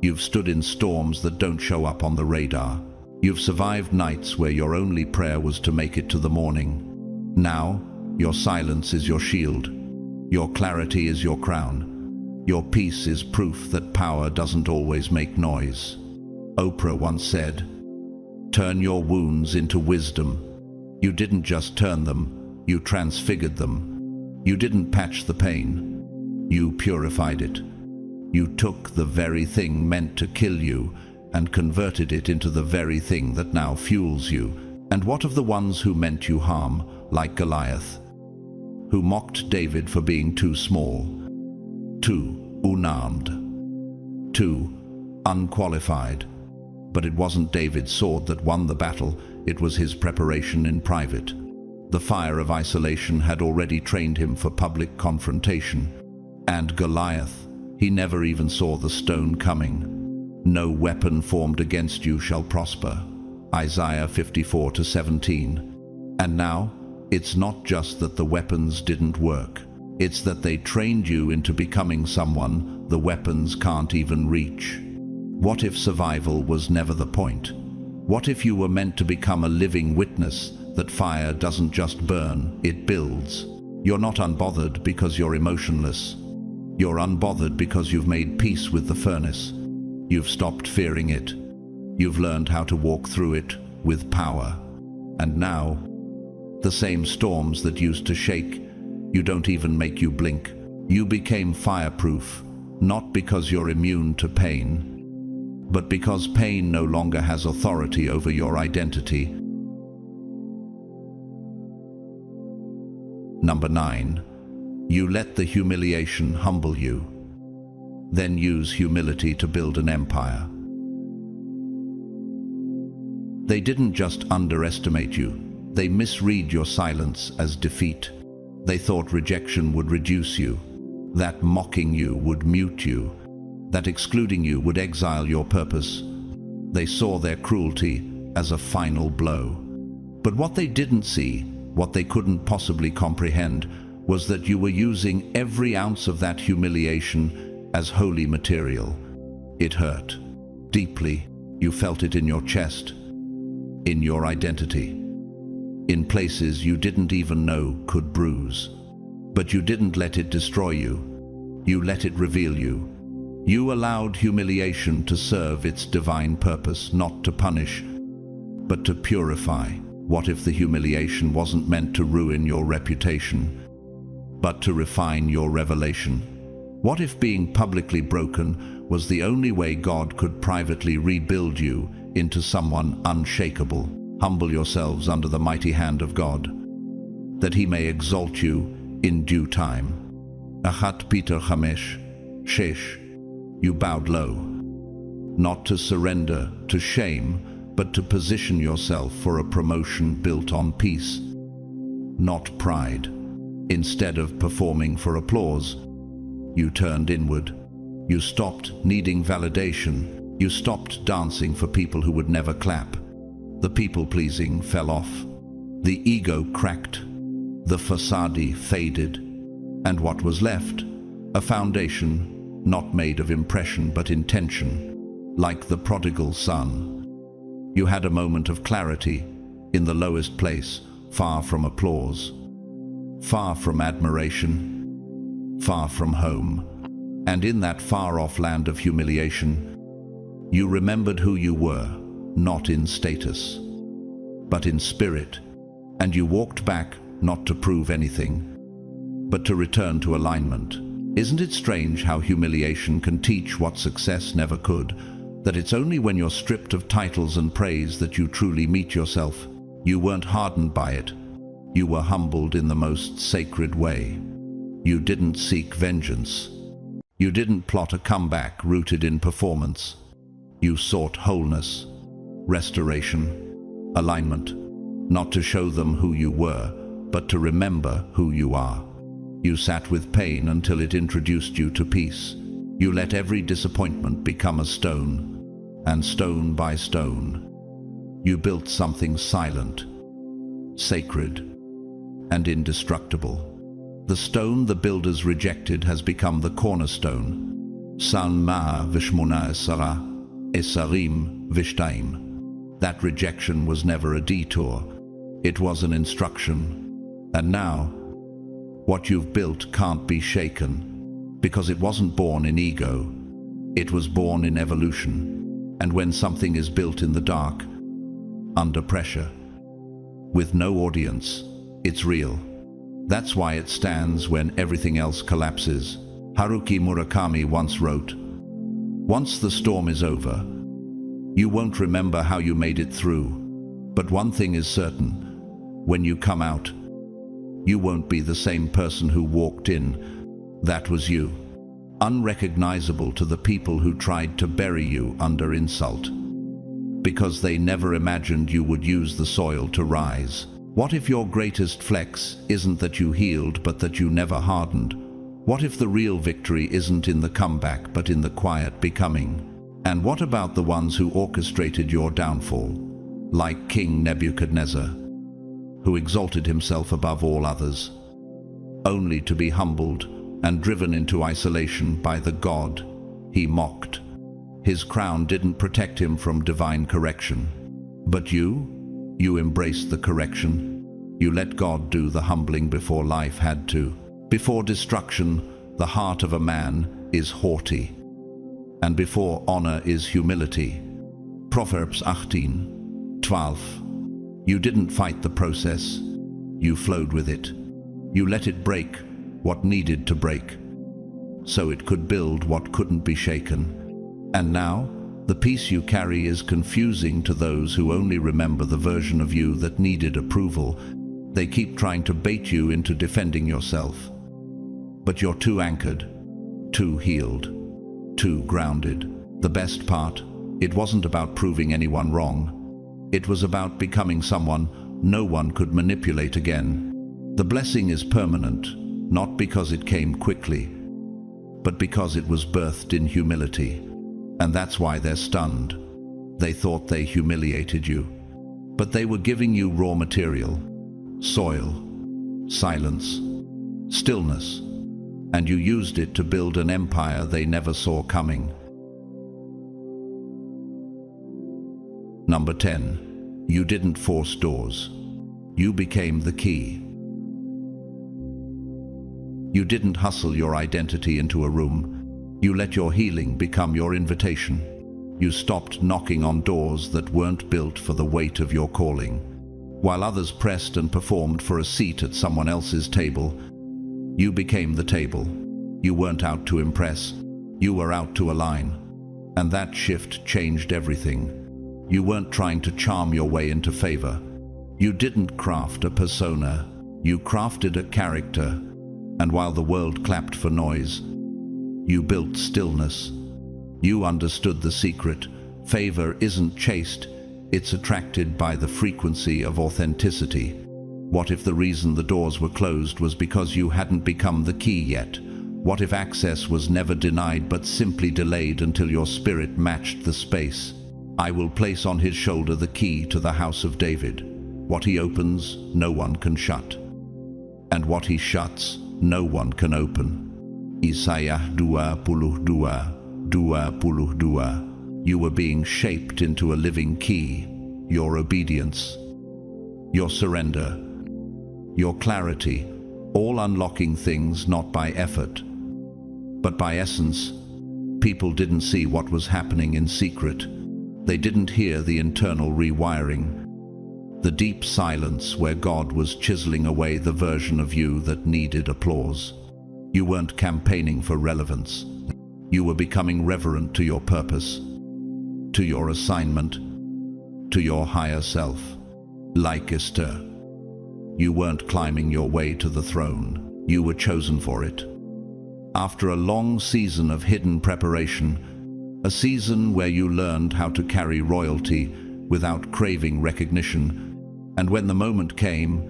You've stood in storms that don't show up on the radar. You've survived nights where your only prayer was to make it to the morning. Now, your silence is your shield. Your clarity is your crown. Your peace is proof that power doesn't always make noise. Oprah once said, "Turn your wounds into wisdom." You didn't just turn them, you transfigured them. You didn't patch the pain. You purified it. You took the very thing meant to kill you and converted it into the very thing that now fuels you. And what of the ones who meant you harm, like Goliath, who mocked David for being too small, too unarmed, too unqualified? But it wasn't David's sword that won the battle. it was his preparation in private. The fire of isolation had already trained him for public confrontation. And Goliath, he never even saw the stone coming. No weapon formed against you shall prosper. Isaiah 54:17. And now, it's not just that the weapons didn't work. It's that they trained you into becoming someone the weapons can't even reach. What if survival was never the point? What if you were meant to become a living witness that fire doesn't just burn, it builds? You're not unbothered because you're emotionless. You're unbothered because you've made peace with the furnace. You've stopped fearing it. You've learned how to walk through it with power. And now, the same storms that used to shake you don't even make you blink. You became fireproof, not because you're immune to pain, but because pain no longer has authority over your identity. Number 9. You let the humiliation humble you, then use humility to build an empire. They didn't just underestimate you, they misread your silence as defeat. They thought rejection would reduce you, that mocking you would mute you, that excluding you would exile your purpose. They saw their cruelty as a final blow. But what they didn't see, what they couldn't possibly comprehend, was that you were using every ounce of that humiliation as holy material. It hurt. Deeply, you felt it in your chest, in your identity, in places you didn't even know could bruise. But you didn't let it destroy you. You let it reveal you. You allowed humiliation to serve its divine purpose, not to punish, but to purify. What if the humiliation wasn't meant to ruin your reputation, but to refine your revelation? What if being publicly broken was the only way God could privately rebuild you into someone unshakable? Humble yourselves under the mighty hand of God, that he may exalt you in due time. Achat Peter 5:6. You bowed low, not to surrender to shame, but to position yourself for a promotion built on peace, not pride. Instead of performing for applause, you turned inward. You stopped needing validation. You stopped dancing for people who would never clap. The people-pleasing fell off. The ego cracked. The facade faded. And what was left? A foundation not made of impression but intention, like the prodigal son. You had a moment of clarity in the lowest place, far from applause, far from admiration, far from home. And in that far-off land of humiliation, you remembered who you were, not in status, but in spirit. And you walked back, not to prove anything, but to return to alignment. Isn't it strange how humiliation can teach what success never could? That it's only when you're stripped of titles and praise that you truly meet yourself. You weren't hardened by it. You were humbled in the most sacred way. You didn't seek vengeance. You didn't plot a comeback rooted in performance. You sought wholeness, restoration, alignment, not to show them who you were, but to remember who you are. You sat with pain until it introduced you to peace. You let every disappointment become a stone, and stone by stone, you built something silent, sacred, and indestructible. The stone the builders rejected has become the cornerstone. Psalm 118 Esarim Vishtaim. That rejection was never a detour. It was an instruction. And now, what you've built can't be shaken, because it wasn't born in ego. It was born in evolution. And when something is built in the dark, under pressure, with no audience, it's real. That's why it stands when everything else collapses. Haruki Murakami once wrote, "Once the storm is over, you won't remember how you made it through. But one thing is certain, when you come out, you won't be the same person who walked in. That was you, unrecognizable to the people who tried to bury you under insult. because they never imagined you would use the soil to rise. What if your greatest flex isn't that you healed, but that you never hardened? What if the real victory isn't in the comeback, but in the quiet becoming? And what about the ones who orchestrated your downfall, like King Nebuchadnezzar, who exalted himself above all others, only to be humbled and driven into isolation by the God he mocked? His crown didn't protect him from divine correction. But you embraced the correction. You let God do the humbling before life had to. Before destruction, the heart of a man is haughty, and before honor is humility. Proverbs 18:12. You didn't fight the process. You flowed with it. You let it break what needed to break, so it could build what couldn't be shaken. And now, the peace you carry is confusing to those who only remember the version of you that needed approval. They keep trying to bait you into defending yourself. But you're too anchored, too healed, too grounded. The best part, it wasn't about proving anyone wrong. It was about becoming someone no one could manipulate again. The blessing is permanent, not because it came quickly, but because it was birthed in humility. And that's why they're stunned. They thought they humiliated you, but they were giving you raw material, soil, silence, stillness, and you used it to build an empire they never saw coming. Number 10. You didn't force doors. You became the key. You didn't hustle your identity into a room. You let your healing become your invitation. You stopped knocking on doors that weren't built for the weight of your calling. While others pressed and performed for a seat at someone else's table, you became the table. You weren't out to impress. You were out to align. And that shift changed everything. You weren't trying to charm your way into favor. You didn't craft a persona. You crafted a character. And while the world clapped for noise, you built stillness. You understood the secret. Favor isn't chased, it's attracted by the frequency of authenticity. What if the reason the doors were closed was because you hadn't become the key yet? What if access was never denied but simply delayed until your spirit matched the space? I will place on his shoulder the key to the house of David. What he opens, no one can shut. And what he shuts, no one can open. Isaiah 22:22. You were being shaped into a living key. Your obedience, your surrender, your clarity, all unlocking things not by effort, but by essence. People didn't see what was happening in secret. They didn't hear the internal rewiring, the deep silence where God was chiseling away the version of you that needed applause. You weren't campaigning for relevance. You were becoming reverent to your purpose, to your assignment, to your higher self. Like Esther, you weren't climbing your way to the throne. You were chosen for it. After a long season of hidden preparation, a season where you learned how to carry royalty without craving recognition, and when the moment came,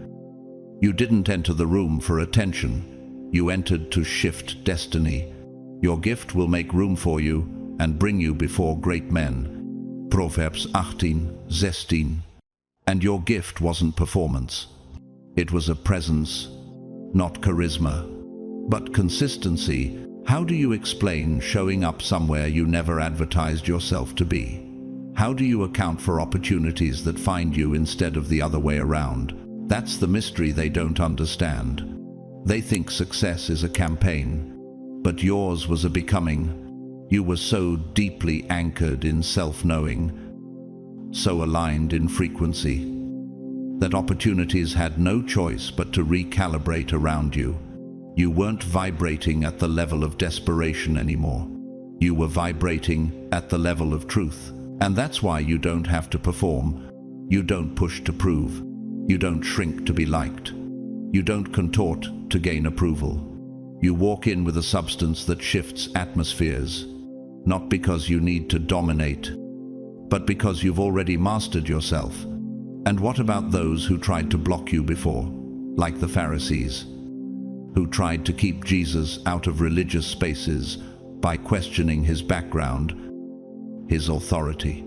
you didn't enter the room for attention. You entered to shift destiny. Your gift will make room for you and bring you before great men. Proverbs 18:16. And your gift wasn't performance. It was a presence, not charisma, but consistency. How do you explain showing up somewhere you never advertised yourself to be? How do you account for opportunities that find you instead of the other way around? That's the mystery they don't understand. They think success is a campaign, but yours was a becoming. You were so deeply anchored in self-knowing, so aligned in frequency, that opportunities had no choice but to recalibrate around you. You weren't vibrating at the level of desperation anymore. You were vibrating at the level of truth. And that's why you don't have to perform. You don't push to prove. You don't shrink to be liked. You don't contort to gain approval. You walk in with a substance that shifts atmospheres, not because you need to dominate, but because you've already mastered yourself. And what about those who tried to block you before, like the Pharisees, who tried to keep Jesus out of religious spaces by questioning his background, his authority,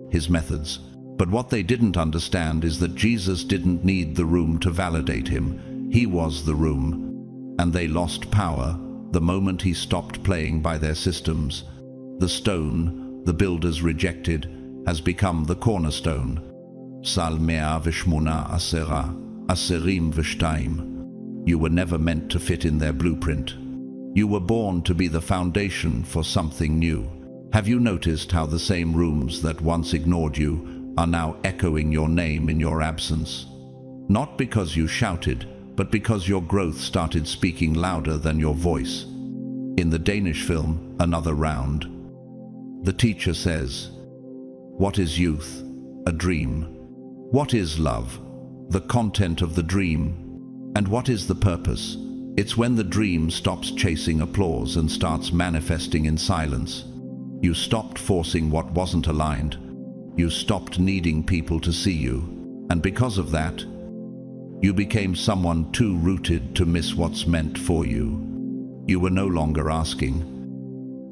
his methods? But what they didn't understand is that Jesus didn't need the room to validate him. He was the room, and they lost power the moment he stopped playing by their systems. The stone the builders rejected has become the cornerstone. Psalm 118, Aserim v'shtaim. You were never meant to fit in their blueprint. You were born to be the foundation for something new. Have you noticed how the same rooms that once ignored you are now echoing your name in your absence? Not because you shouted, but because your growth started speaking louder than your voice. In the Danish film, Another Round, the teacher says, "What is youth? A dream. What is love? The content of the dream. And what is the purpose? It's when the dream stops chasing applause and starts manifesting in silence. You stopped forcing what wasn't aligned. You stopped needing people to see you. And because of that, you became someone too rooted to miss what's meant for you. You were no longer asking,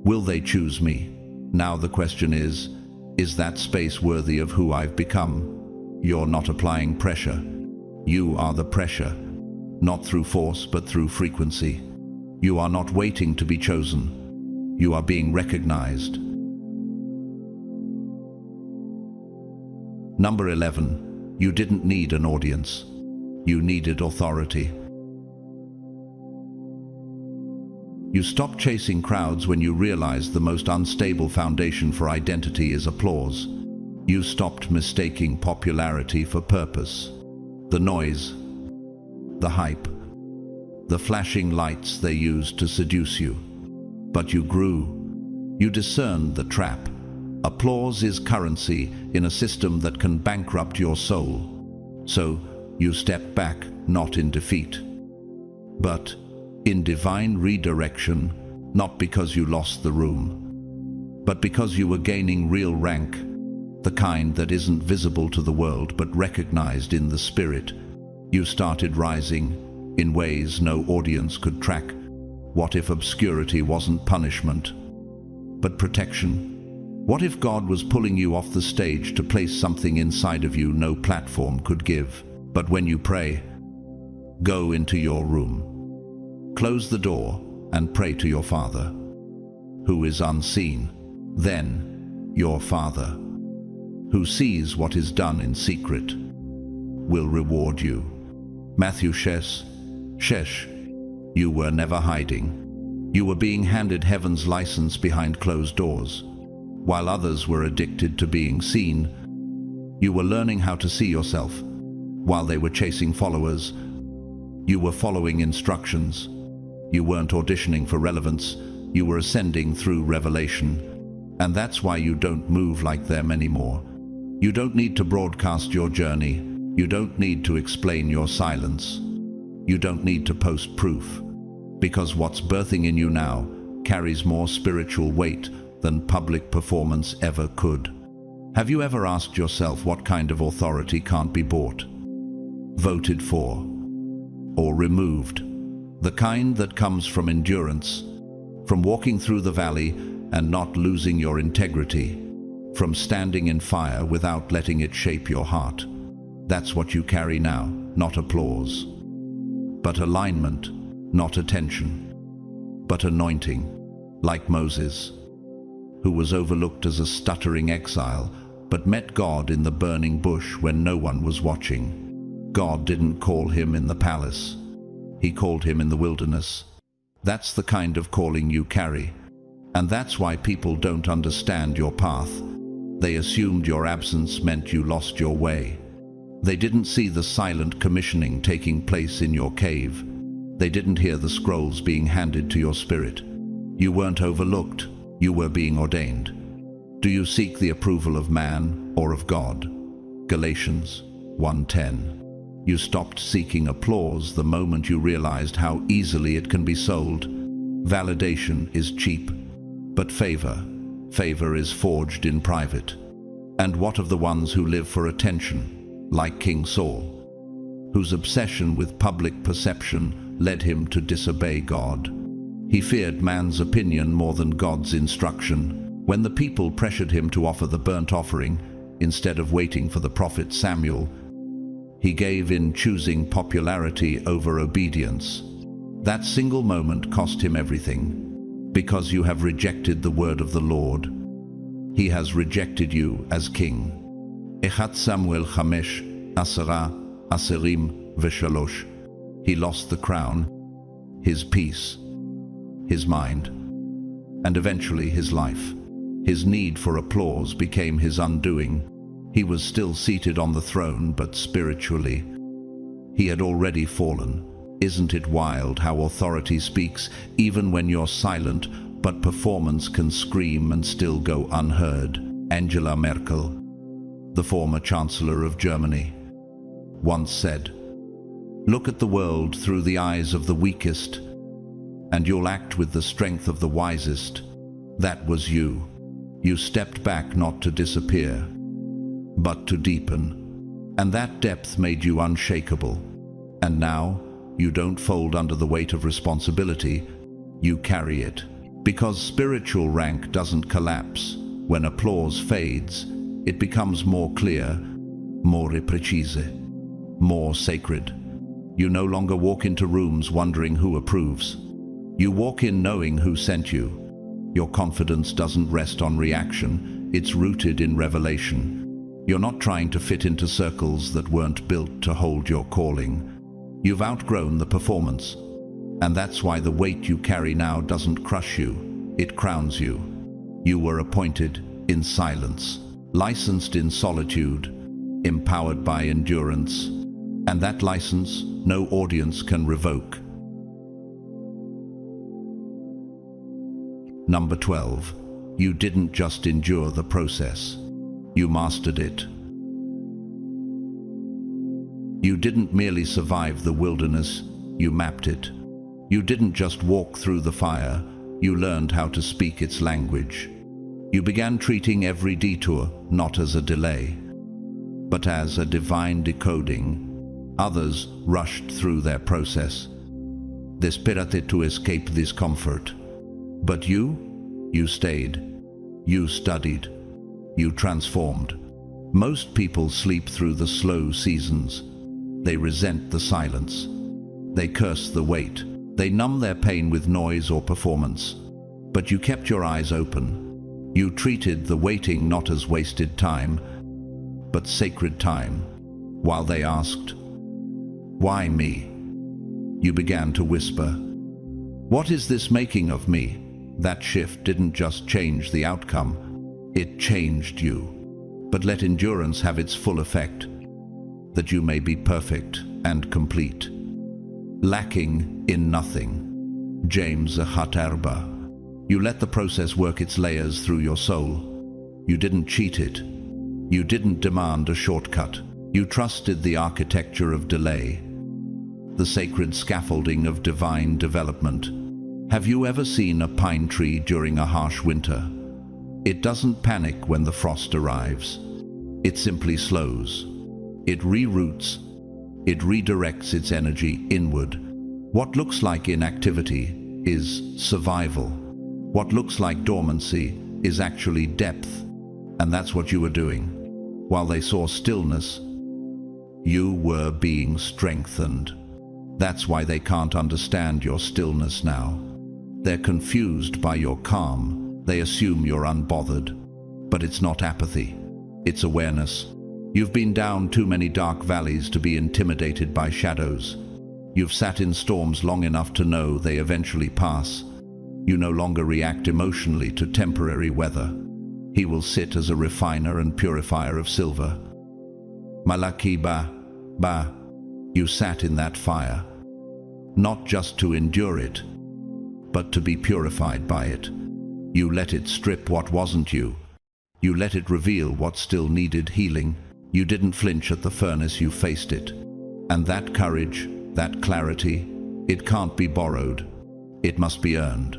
will they choose me? Now the question is that space worthy of who I've become? You're not applying pressure. You are the pressure, not through force but through frequency. You are not waiting to be chosen. You are being recognized. Number 11, you didn't need an audience. You needed authority. You stopped chasing crowds when you realized the most unstable foundation for identity is applause. You stopped mistaking popularity for purpose. The noise, the hype, the flashing lights they used to seduce you. But you grew. You discerned the trap. Applause is currency in a system that can bankrupt your soul. So you stepped back, not in defeat, but in divine redirection, not because you lost the room, but because you were gaining real rank, the kind that isn't visible to the world but recognized in the spirit. You started rising in ways no audience could track. What if obscurity wasn't punishment, but protection? What if God was pulling you off the stage to place something inside of you no platform could give? But when you pray, go into your room, close the door, and pray to your Father, who is unseen. Then your Father, who sees what is done in secret, will reward you. Matthew 6:6. You were never hiding. You were being handed heaven's license behind closed doors. While others were addicted to being seen, you were learning how to see yourself. While they were chasing followers, you were following instructions. You weren't auditioning for relevance, you were ascending through revelation. And that's why you don't move like them anymore. You don't need to broadcast your journey. You don't need to explain your silence. You don't need to post proof. Because what's birthing in you now carries more spiritual weight than public performance ever could. Have you ever asked yourself what kind of authority can't be bought, voted for, or removed? The kind that comes from endurance, from walking through the valley and not losing your integrity, from standing in fire without letting it shape your heart. That's what you carry now, not applause, but alignment, not attention, but anointing, like Moses, who was overlooked as a stuttering exile, but met God in the burning bush when no one was watching. God didn't call him in the palace. He called him in the wilderness. That's the kind of calling you carry. And that's why people don't understand your path. They assumed your absence meant you lost your way. They didn't see the silent commissioning taking place in your cave. They didn't hear the scrolls being handed to your spirit. You weren't overlooked. You were being ordained. Do you seek the approval of man or of God? Galatians 1:10. You stopped seeking applause the moment you realized how easily it can be sold. Validation is cheap, but favor is forged in private. And what of the ones who live for attention, like King Saul, whose obsession with public perception led him to disobey God? He feared man's opinion more than God's instruction. When the people pressured him to offer the burnt offering, instead of waiting for the prophet Samuel, he gave in, choosing popularity over obedience. That single moment cost him everything. Because you have rejected the word of the Lord, he has rejected you as king. 1 Samuel 5:10-23. He lost the crown, his peace, his mind, and eventually his life. His need for applause became his undoing. He was still seated on the throne, but spiritually, he had already fallen. Isn't it wild how authority speaks even when you're silent, but performance can scream and still go unheard? Angela Merkel, the former Chancellor of Germany, once said, "Look at the world through the eyes of the weakest, and you'll act with the strength of the wisest." That was you. You stepped back not to disappear, but to deepen. And that depth made you unshakable. And now, you don't fold under the weight of responsibility, you carry it. Because spiritual rank doesn't collapse. When applause fades, it becomes more clear, more precise, more sacred. You no longer walk into rooms wondering who approves. You walk in knowing who sent you. Your confidence doesn't rest on reaction, it's rooted in revelation. You're not trying to fit into circles that weren't built to hold your calling. You've outgrown the performance. And that's why the weight you carry now doesn't crush you, it crowns you. You were appointed in silence, licensed in solitude, empowered by endurance. And that license, no audience can revoke. Number 12. You didn't just endure the process. You mastered it. You didn't merely survive the wilderness, you mapped it. You didn't just walk through the fire, you learned how to speak its language. You began treating every detour not as a delay, but as a divine decoding. Others rushed through their process, desperate to escape discomfort. But you stayed. You studied. You transformed. Most people sleep through the slow seasons. They resent the silence. They curse the wait. They numb their pain with noise or performance. But you kept your eyes open. You treated the waiting not as wasted time, but sacred time. While they asked, "Why me?" you began to whisper, "What is this making of me?" That shift didn't just change the outcome, it changed you. But let endurance have its full effect, that you may be perfect and complete, lacking in nothing. James 1:8. You let the process work its layers through your soul. You didn't cheat it. You didn't demand a shortcut. You trusted the architecture of delay, the sacred scaffolding of divine development. Have you ever seen a pine tree during a harsh winter? It doesn't panic when the frost arrives. It simply slows. It reroutes. It redirects its energy inward. What looks like inactivity is survival. What looks like dormancy is actually depth. And that's what you were doing. While they saw stillness, you were being strengthened. That's why they can't understand your stillness now. They're confused by your calm. They assume you're unbothered. But it's not apathy. It's awareness. You've been down too many dark valleys to be intimidated by shadows. You've sat in storms long enough to know they eventually pass. You no longer react emotionally to temporary weather. He will sit as a refiner and purifier of silver. Malaki ba, you sat in that fire, not just to endure it, but to be purified by it. You let it strip what wasn't you. You let it reveal what still needed healing. You didn't flinch at the furnace, you faced it. And that courage, that clarity, it can't be borrowed. It must be earned.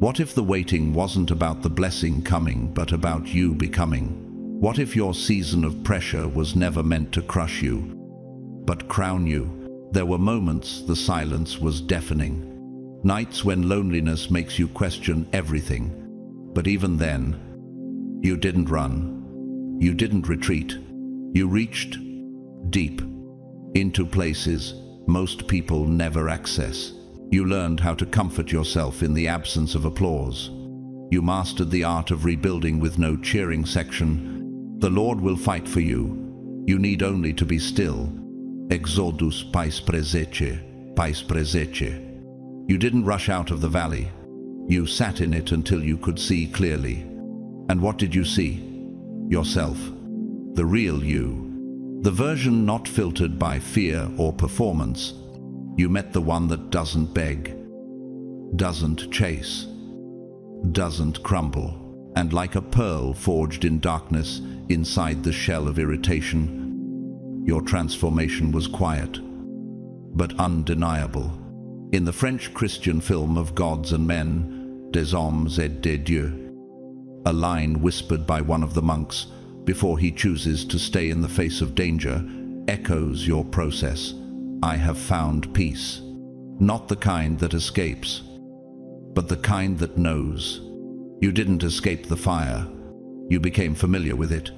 What if the waiting wasn't about the blessing coming, but about you becoming? What if your season of pressure was never meant to crush you, but crown you? There were moments the silence was deafening. Nights when loneliness makes you question everything. But even then, you didn't run. You didn't retreat. You reached deep into places most people never access. You learned how to comfort yourself in the absence of applause. You mastered the art of rebuilding with no cheering section. The Lord will fight for you. You need only to be still. Exodus pais presece, pais presece. You didn't rush out of the valley. You sat in it until you could see clearly. And what did you see? Yourself. The real you. The version not filtered by fear or performance. You met the one that doesn't beg, doesn't chase, doesn't crumble, and like a pearl forged in darkness inside the shell of irritation, your transformation was quiet, but undeniable. In the French Christian film of Gods and Men, Des Hommes et des Dieux, a line whispered by one of the monks before he chooses to stay in the face of danger echoes your process. I have found peace, not the kind that escapes, but the kind that knows. You didn't escape the fire. You became familiar with it.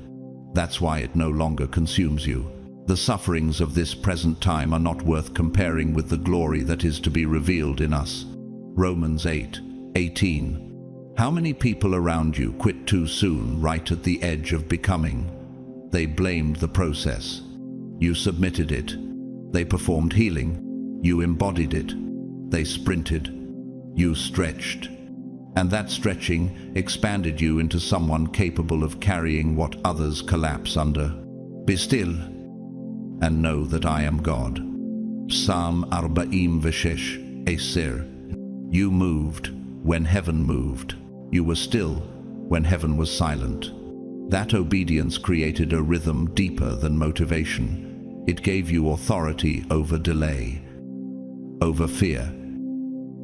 That's why it no longer consumes you. The sufferings of this present time are not worth comparing with the glory that is to be revealed in us. Romans 8:18. How many people around you quit too soon, right at the edge of becoming? They blamed the process. You submitted it. They performed healing. You embodied it. They sprinted. You stretched. And that stretching expanded you into someone capable of carrying what others collapse under. Be still and know that I am God. Psalm 46:10. You moved when heaven moved. You were still when heaven was silent. That obedience created a rhythm deeper than motivation. It gave you authority over delay, over fear,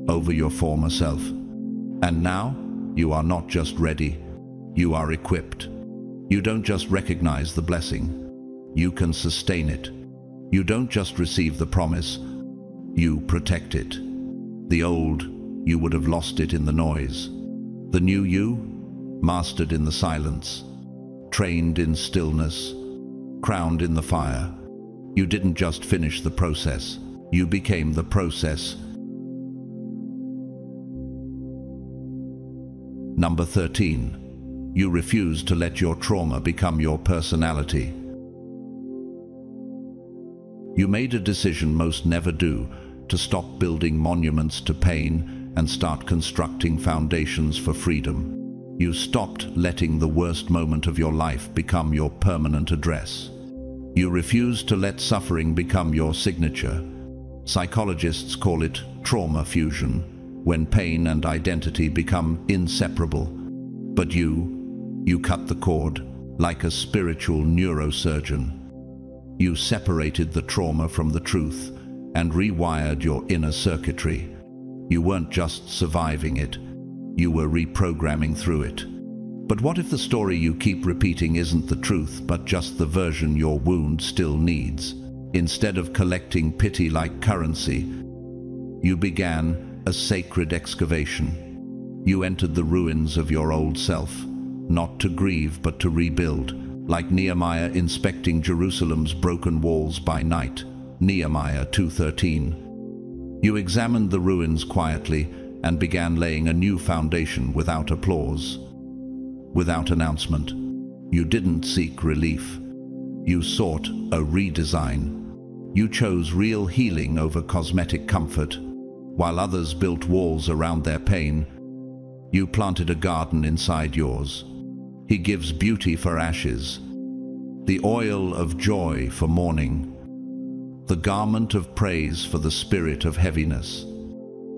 over your former self. And now, you are not just ready, you are equipped. You don't just recognize the blessing, you can sustain it. You don't just receive the promise, you protect it. The old, you would have lost it in the noise. The new you, mastered in the silence, trained in stillness, crowned in the fire. You didn't just finish the process, you became the process. Number 13. You refused to let your trauma become your personality. You made a decision most never do, to stop building monuments to pain and start constructing foundations for freedom. You stopped letting the worst moment of your life become your permanent address. You refused to let suffering become your signature. Psychologists call it trauma fusion, when pain and identity become inseparable. But you cut the cord like a spiritual neurosurgeon. You separated the trauma from the truth and rewired your inner circuitry. You weren't just surviving it, you were reprogramming through it. But what if the story you keep repeating isn't the truth, but just the version your wound still needs? Instead of collecting pity like currency, you began a sacred excavation. You entered the ruins of your old self, not to grieve but to rebuild, like Nehemiah inspecting Jerusalem's broken walls by night. Nehemiah 2:13. You examined the ruins quietly and began laying a new foundation without applause, without announcement. You didn't seek relief. You sought a redesign. You chose real healing over cosmetic comfort. While others built walls around their pain, you planted a garden inside yours. He gives beauty for ashes, the oil of joy for mourning, the garment of praise for the spirit of heaviness.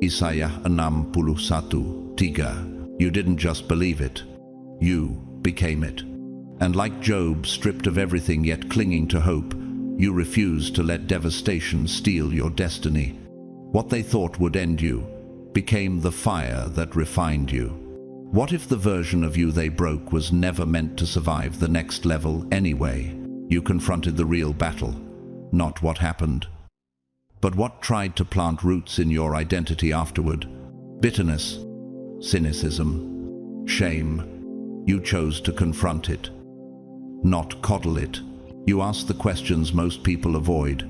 Isaiah 61:3. You didn't just believe it, you became it. And like Job, stripped of everything yet clinging to hope, you refused to let devastation steal your destiny. What they thought would end you became the fire that refined you. What if the version of you they broke was never meant to survive the next level anyway? You confronted the real battle, not what happened, but what tried to plant roots in your identity afterward. Bitterness, cynicism, shame. You chose to confront it, not coddle it. You asked the questions most people avoid.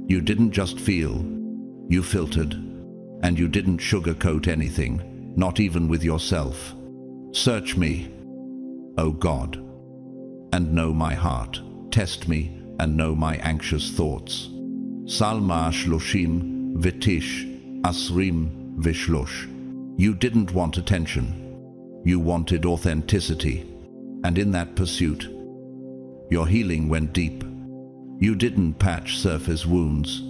You didn't just feel, you filtered, and you didn't sugarcoat anything, not even with yourself. Search me, O God, and know my heart. Test me and know my anxious thoughts. Salma shloshim v'tish asrim v'shlosh. You didn't want attention. You wanted authenticity. And in that pursuit, your healing went deep. You didn't patch surface wounds.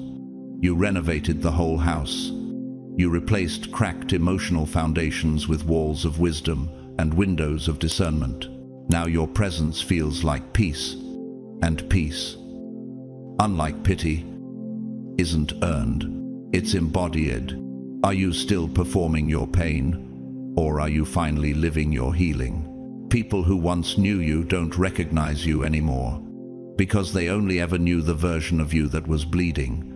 You renovated the whole house. You replaced cracked emotional foundations with walls of wisdom and windows of discernment. Now your presence feels like peace, and peace, unlike pity, isn't earned, it's embodied. Are you still performing your pain, or are you finally living your healing? People who once knew you don't recognize you anymore, because they only ever knew the version of you that was bleeding.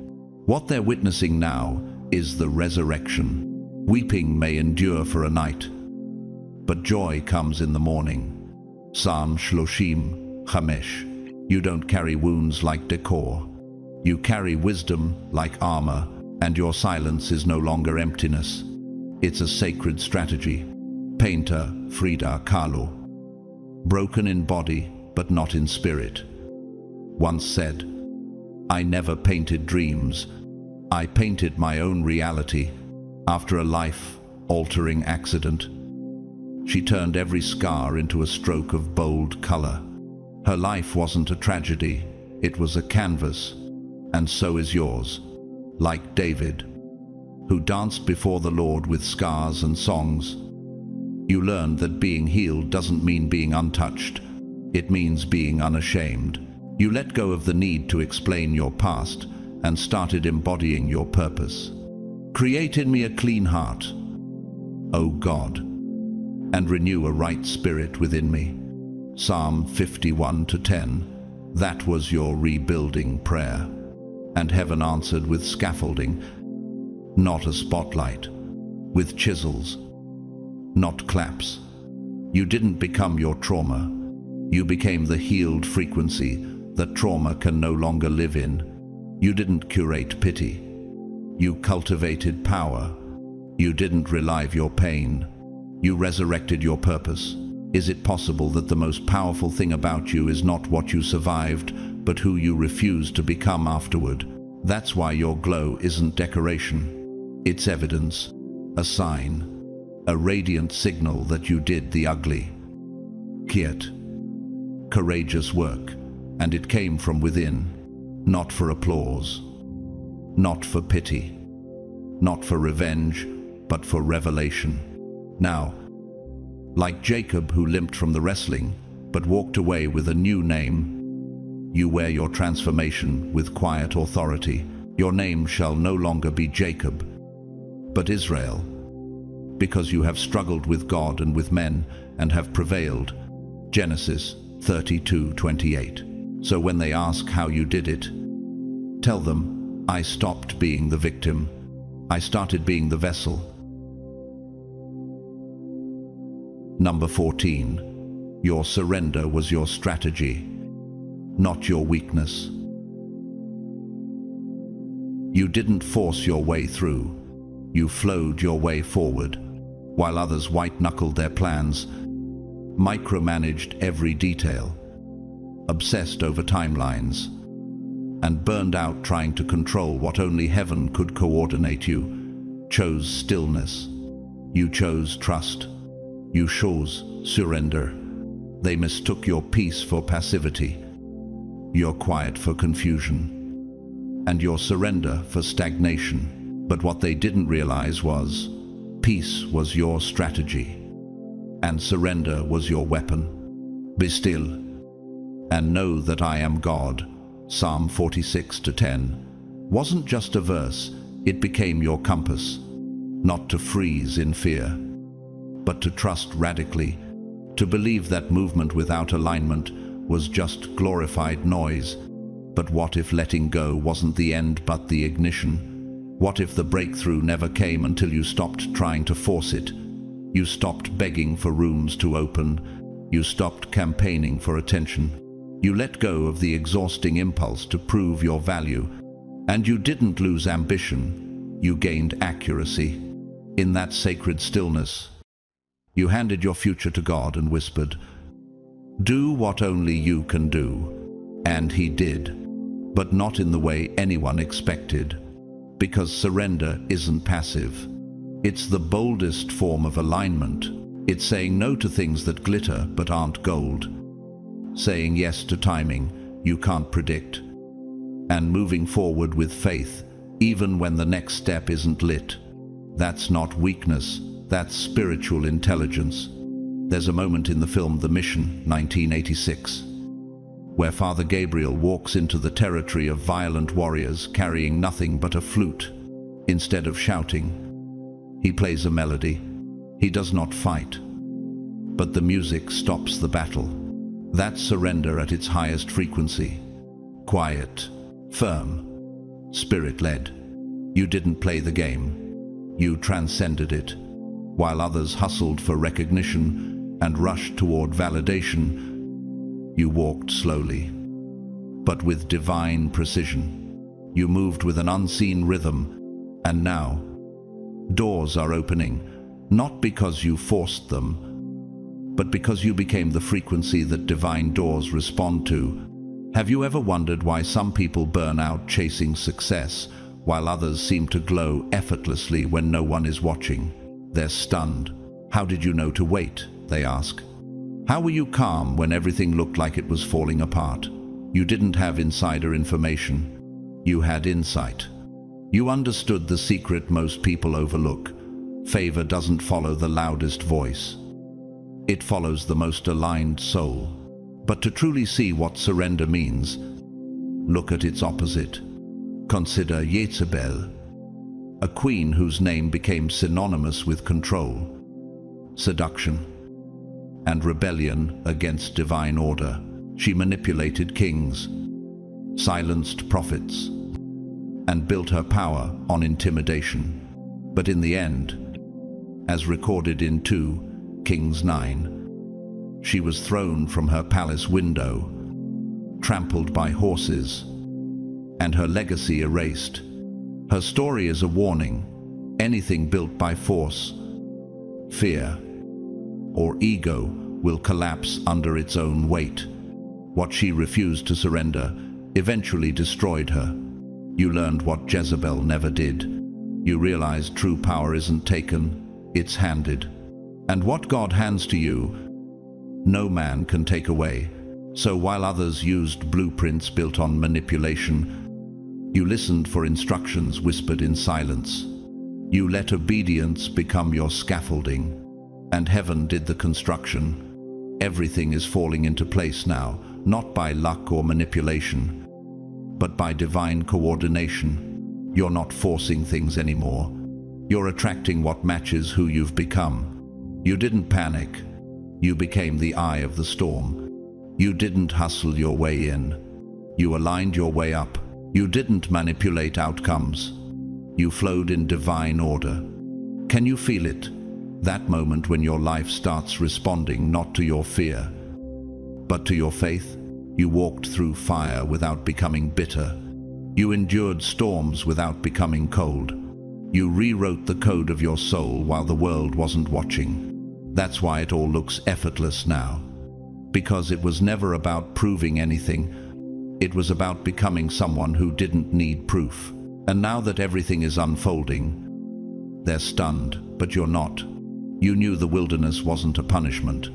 What they're witnessing now is the resurrection. Weeping may endure for a night, but joy comes in the morning. Psalm Shloshim Chamesh. You don't carry wounds like decor. You carry wisdom like armor, and your silence is no longer emptiness. It's a sacred strategy. Painter Frida Kahlo, broken in body but not in spirit, once said, "I never painted dreams. I painted my own reality." After a life-altering accident, she turned every scar into a stroke of bold color. Her life wasn't a tragedy, it was a canvas, and so is yours. Like David, who danced before the Lord with scars and songs, you learned that being healed doesn't mean being untouched, it means being unashamed. You let go of the need to explain your past and started embodying your purpose. Create in me a clean heart, O God, and renew a right spirit within me. Psalm 51:10. That was your rebuilding prayer, and heaven answered with scaffolding, not a spotlight, with chisels, not claps. You didn't become your trauma. You became the healed frequency that trauma can no longer live in. You didn't curate pity. You cultivated power. You didn't relive your pain. You resurrected your purpose. Is it possible that the most powerful thing about you is not what you survived, but who you refused to become afterward? That's why your glow isn't decoration. It's evidence, a sign, a radiant signal that you did the ugly, quiet, courageous work, and it came from within, not for applause, not for pity, not for revenge, but for revelation. Now, like Jacob who limped from the wrestling, but walked away with a new name, you wear your transformation with quiet authority. Your name shall no longer be Jacob, but Israel, because you have struggled with God and with men and have prevailed. Genesis 32:28. So when they ask how you did it, tell them, I stopped being the victim. I started being the vessel. Number 14. Your surrender was your strategy, not your weakness. You didn't force your way through. You flowed your way forward, while others white-knuckled their plans, micromanaged every detail, obsessed over timelines, and burned out trying to control what only heaven could coordinate. You chose stillness. You chose trust. You chose surrender. They mistook your peace for passivity, your quiet for confusion, and your surrender for stagnation. But what they didn't realize was, peace was your strategy, and surrender was your weapon. Be still, and know that I am God. Psalm 46:10 wasn't just a verse, it became your compass, not to freeze in fear, but to trust radically, to believe that movement without alignment was just glorified noise. But what if letting go wasn't the end but the ignition? What if the breakthrough never came until you stopped trying to force it? You stopped begging for rooms to open. You stopped campaigning for attention. You let go of the exhausting impulse to prove your value. And you didn't lose ambition. You gained accuracy. In that sacred stillness, you handed your future to God and whispered, "Do what only you can do." And he did, but not in the way anyone expected. Because surrender isn't passive. It's the boldest form of alignment. It's saying no to things that glitter but aren't gold. Saying yes to timing you can't predict. And moving forward with faith, even when the next step isn't lit. That's not weakness, that's spiritual intelligence. There's a moment in the film The Mission, 1986, where Father Gabriel walks into the territory of violent warriors carrying nothing but a flute. Instead of shouting, he plays a melody. He does not fight, but the music stops the battle. That's surrender at its highest frequency. Quiet, firm, spirit-led. You didn't play the game. You transcended it. While others hustled for recognition and rushed toward validation, you walked slowly, but with divine precision. You moved with an unseen rhythm, and now, doors are opening, not because you forced them, but because you became the frequency that divine doors respond to. Have you ever wondered why some people burn out chasing success, while others seem to glow effortlessly when no one is watching? They're stunned. How did you know to wait? They ask. How were you calm when everything looked like it was falling apart? You didn't have insider information. You had insight. You understood the secret most people overlook. Favor doesn't follow the loudest voice. It follows the most aligned soul. But to truly see what surrender means, look at its opposite. Consider Jezebel, a queen whose name became synonymous with control, seduction, and rebellion against divine order. She manipulated kings, silenced prophets, and built her power on intimidation. But in the end, as recorded in 2 Kings 9, she was thrown from her palace window, trampled by horses, and her legacy erased. Her story is a warning. Anything built by force, fear, or ego will collapse under its own weight. What she refused to surrender eventually destroyed her. You learned what Jezebel never did. You realized true power isn't taken, it's handed. And what God hands to you, no man can take away. So while others used blueprints built on manipulation, you listened for instructions whispered in silence. You let obedience become your scaffolding, and heaven did the construction. Everything is falling into place now, not by luck or manipulation, but by divine coordination. You're not forcing things anymore. You're attracting what matches who you've become. You didn't panic. You became the eye of the storm. You didn't hustle your way in. You aligned your way up. You didn't manipulate outcomes. You flowed in divine order. Can you feel it? That moment when your life starts responding not to your fear, but to your faith. You walked through fire without becoming bitter. You endured storms without becoming cold. You rewrote the code of your soul while the world wasn't watching. That's why it all looks effortless now. Because it was never about proving anything. It was about becoming someone who didn't need proof. And now that everything is unfolding, they're stunned, but you're not. You knew the wilderness wasn't a punishment.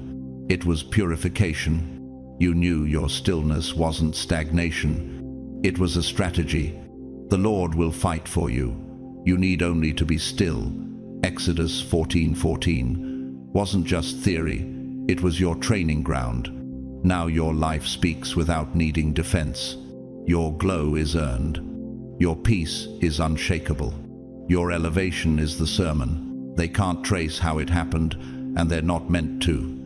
It was purification. You knew your stillness wasn't stagnation. It was a strategy. The Lord will fight for you. You need only to be still. Exodus 14:14 wasn't just theory. It was your training ground. Now your life speaks without needing defense. Your glow is earned. Your peace is unshakable. Your elevation is the sermon. They can't trace how it happened, and they're not meant to.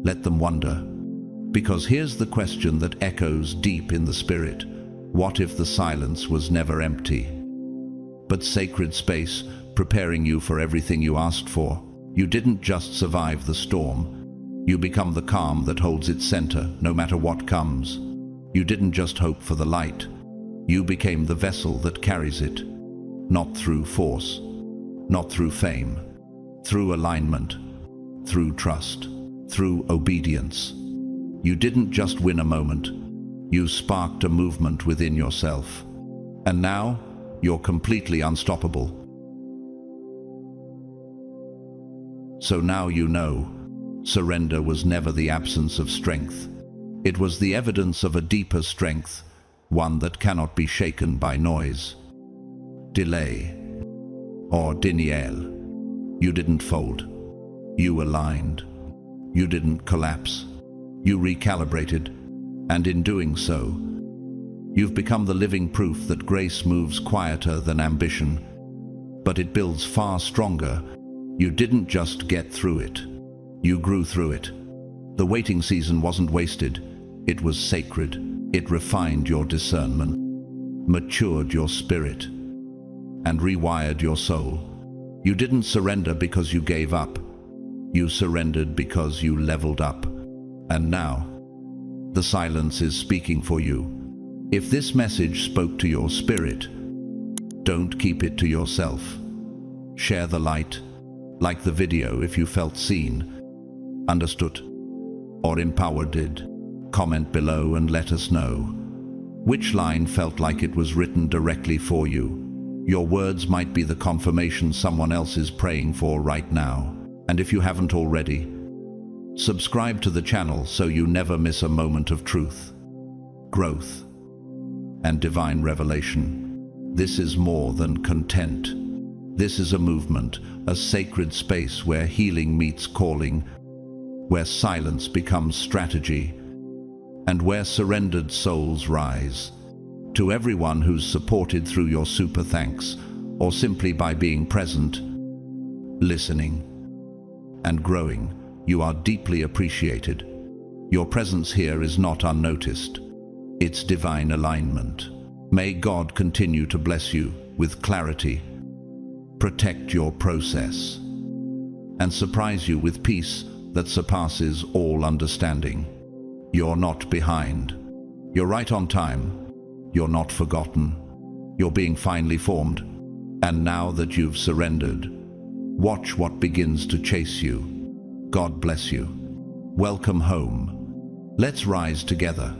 Let them wonder. Because here's the question that echoes deep in the spirit. What if the silence was never empty, but sacred space, preparing you for everything you asked for? You didn't just survive the storm. You become the calm that holds its center, no matter what comes. You didn't just hope for the light. You became the vessel that carries it. Not through force, not through fame, through alignment, through trust, through obedience. You didn't just win a moment. You sparked a movement within yourself. And now, you're completely unstoppable. So now you know, surrender was never the absence of strength. It was the evidence of a deeper strength, one that cannot be shaken by noise, delay, or denial. You didn't fold. You aligned. You didn't collapse. You recalibrated, and in doing so, you've become the living proof that grace moves quieter than ambition, but it builds far stronger. You didn't just get through it. You grew through it. The waiting season wasn't wasted. It was sacred. It refined your discernment, matured your spirit, and rewired your soul. You didn't surrender because you gave up. You surrendered because you leveled up. And now, the silence is speaking for you. If this message spoke to your spirit, don't keep it to yourself. Share the light, like the video if you felt seen, understood, or empowered. Comment below and let us know which line felt like it was written directly for you. Your words might be the confirmation someone else is praying for right now. And if you haven't already, subscribe to the channel so you never miss a moment of truth, growth, and divine revelation. This is more than content. This is a movement, a sacred space where healing meets calling, where silence becomes strategy, and where surrendered souls rise. To everyone who's supported through your super thanks, or simply by being present, listening, and growing, you are deeply appreciated. Your presence here is not unnoticed. It's divine alignment. May God continue to bless you with clarity, protect your process, and surprise you with peace that surpasses all understanding. You're not behind. You're right on time. You're not forgotten. You're being finely formed. And now that you've surrendered, watch what begins to chase you. God bless you. Welcome home. Let's rise together.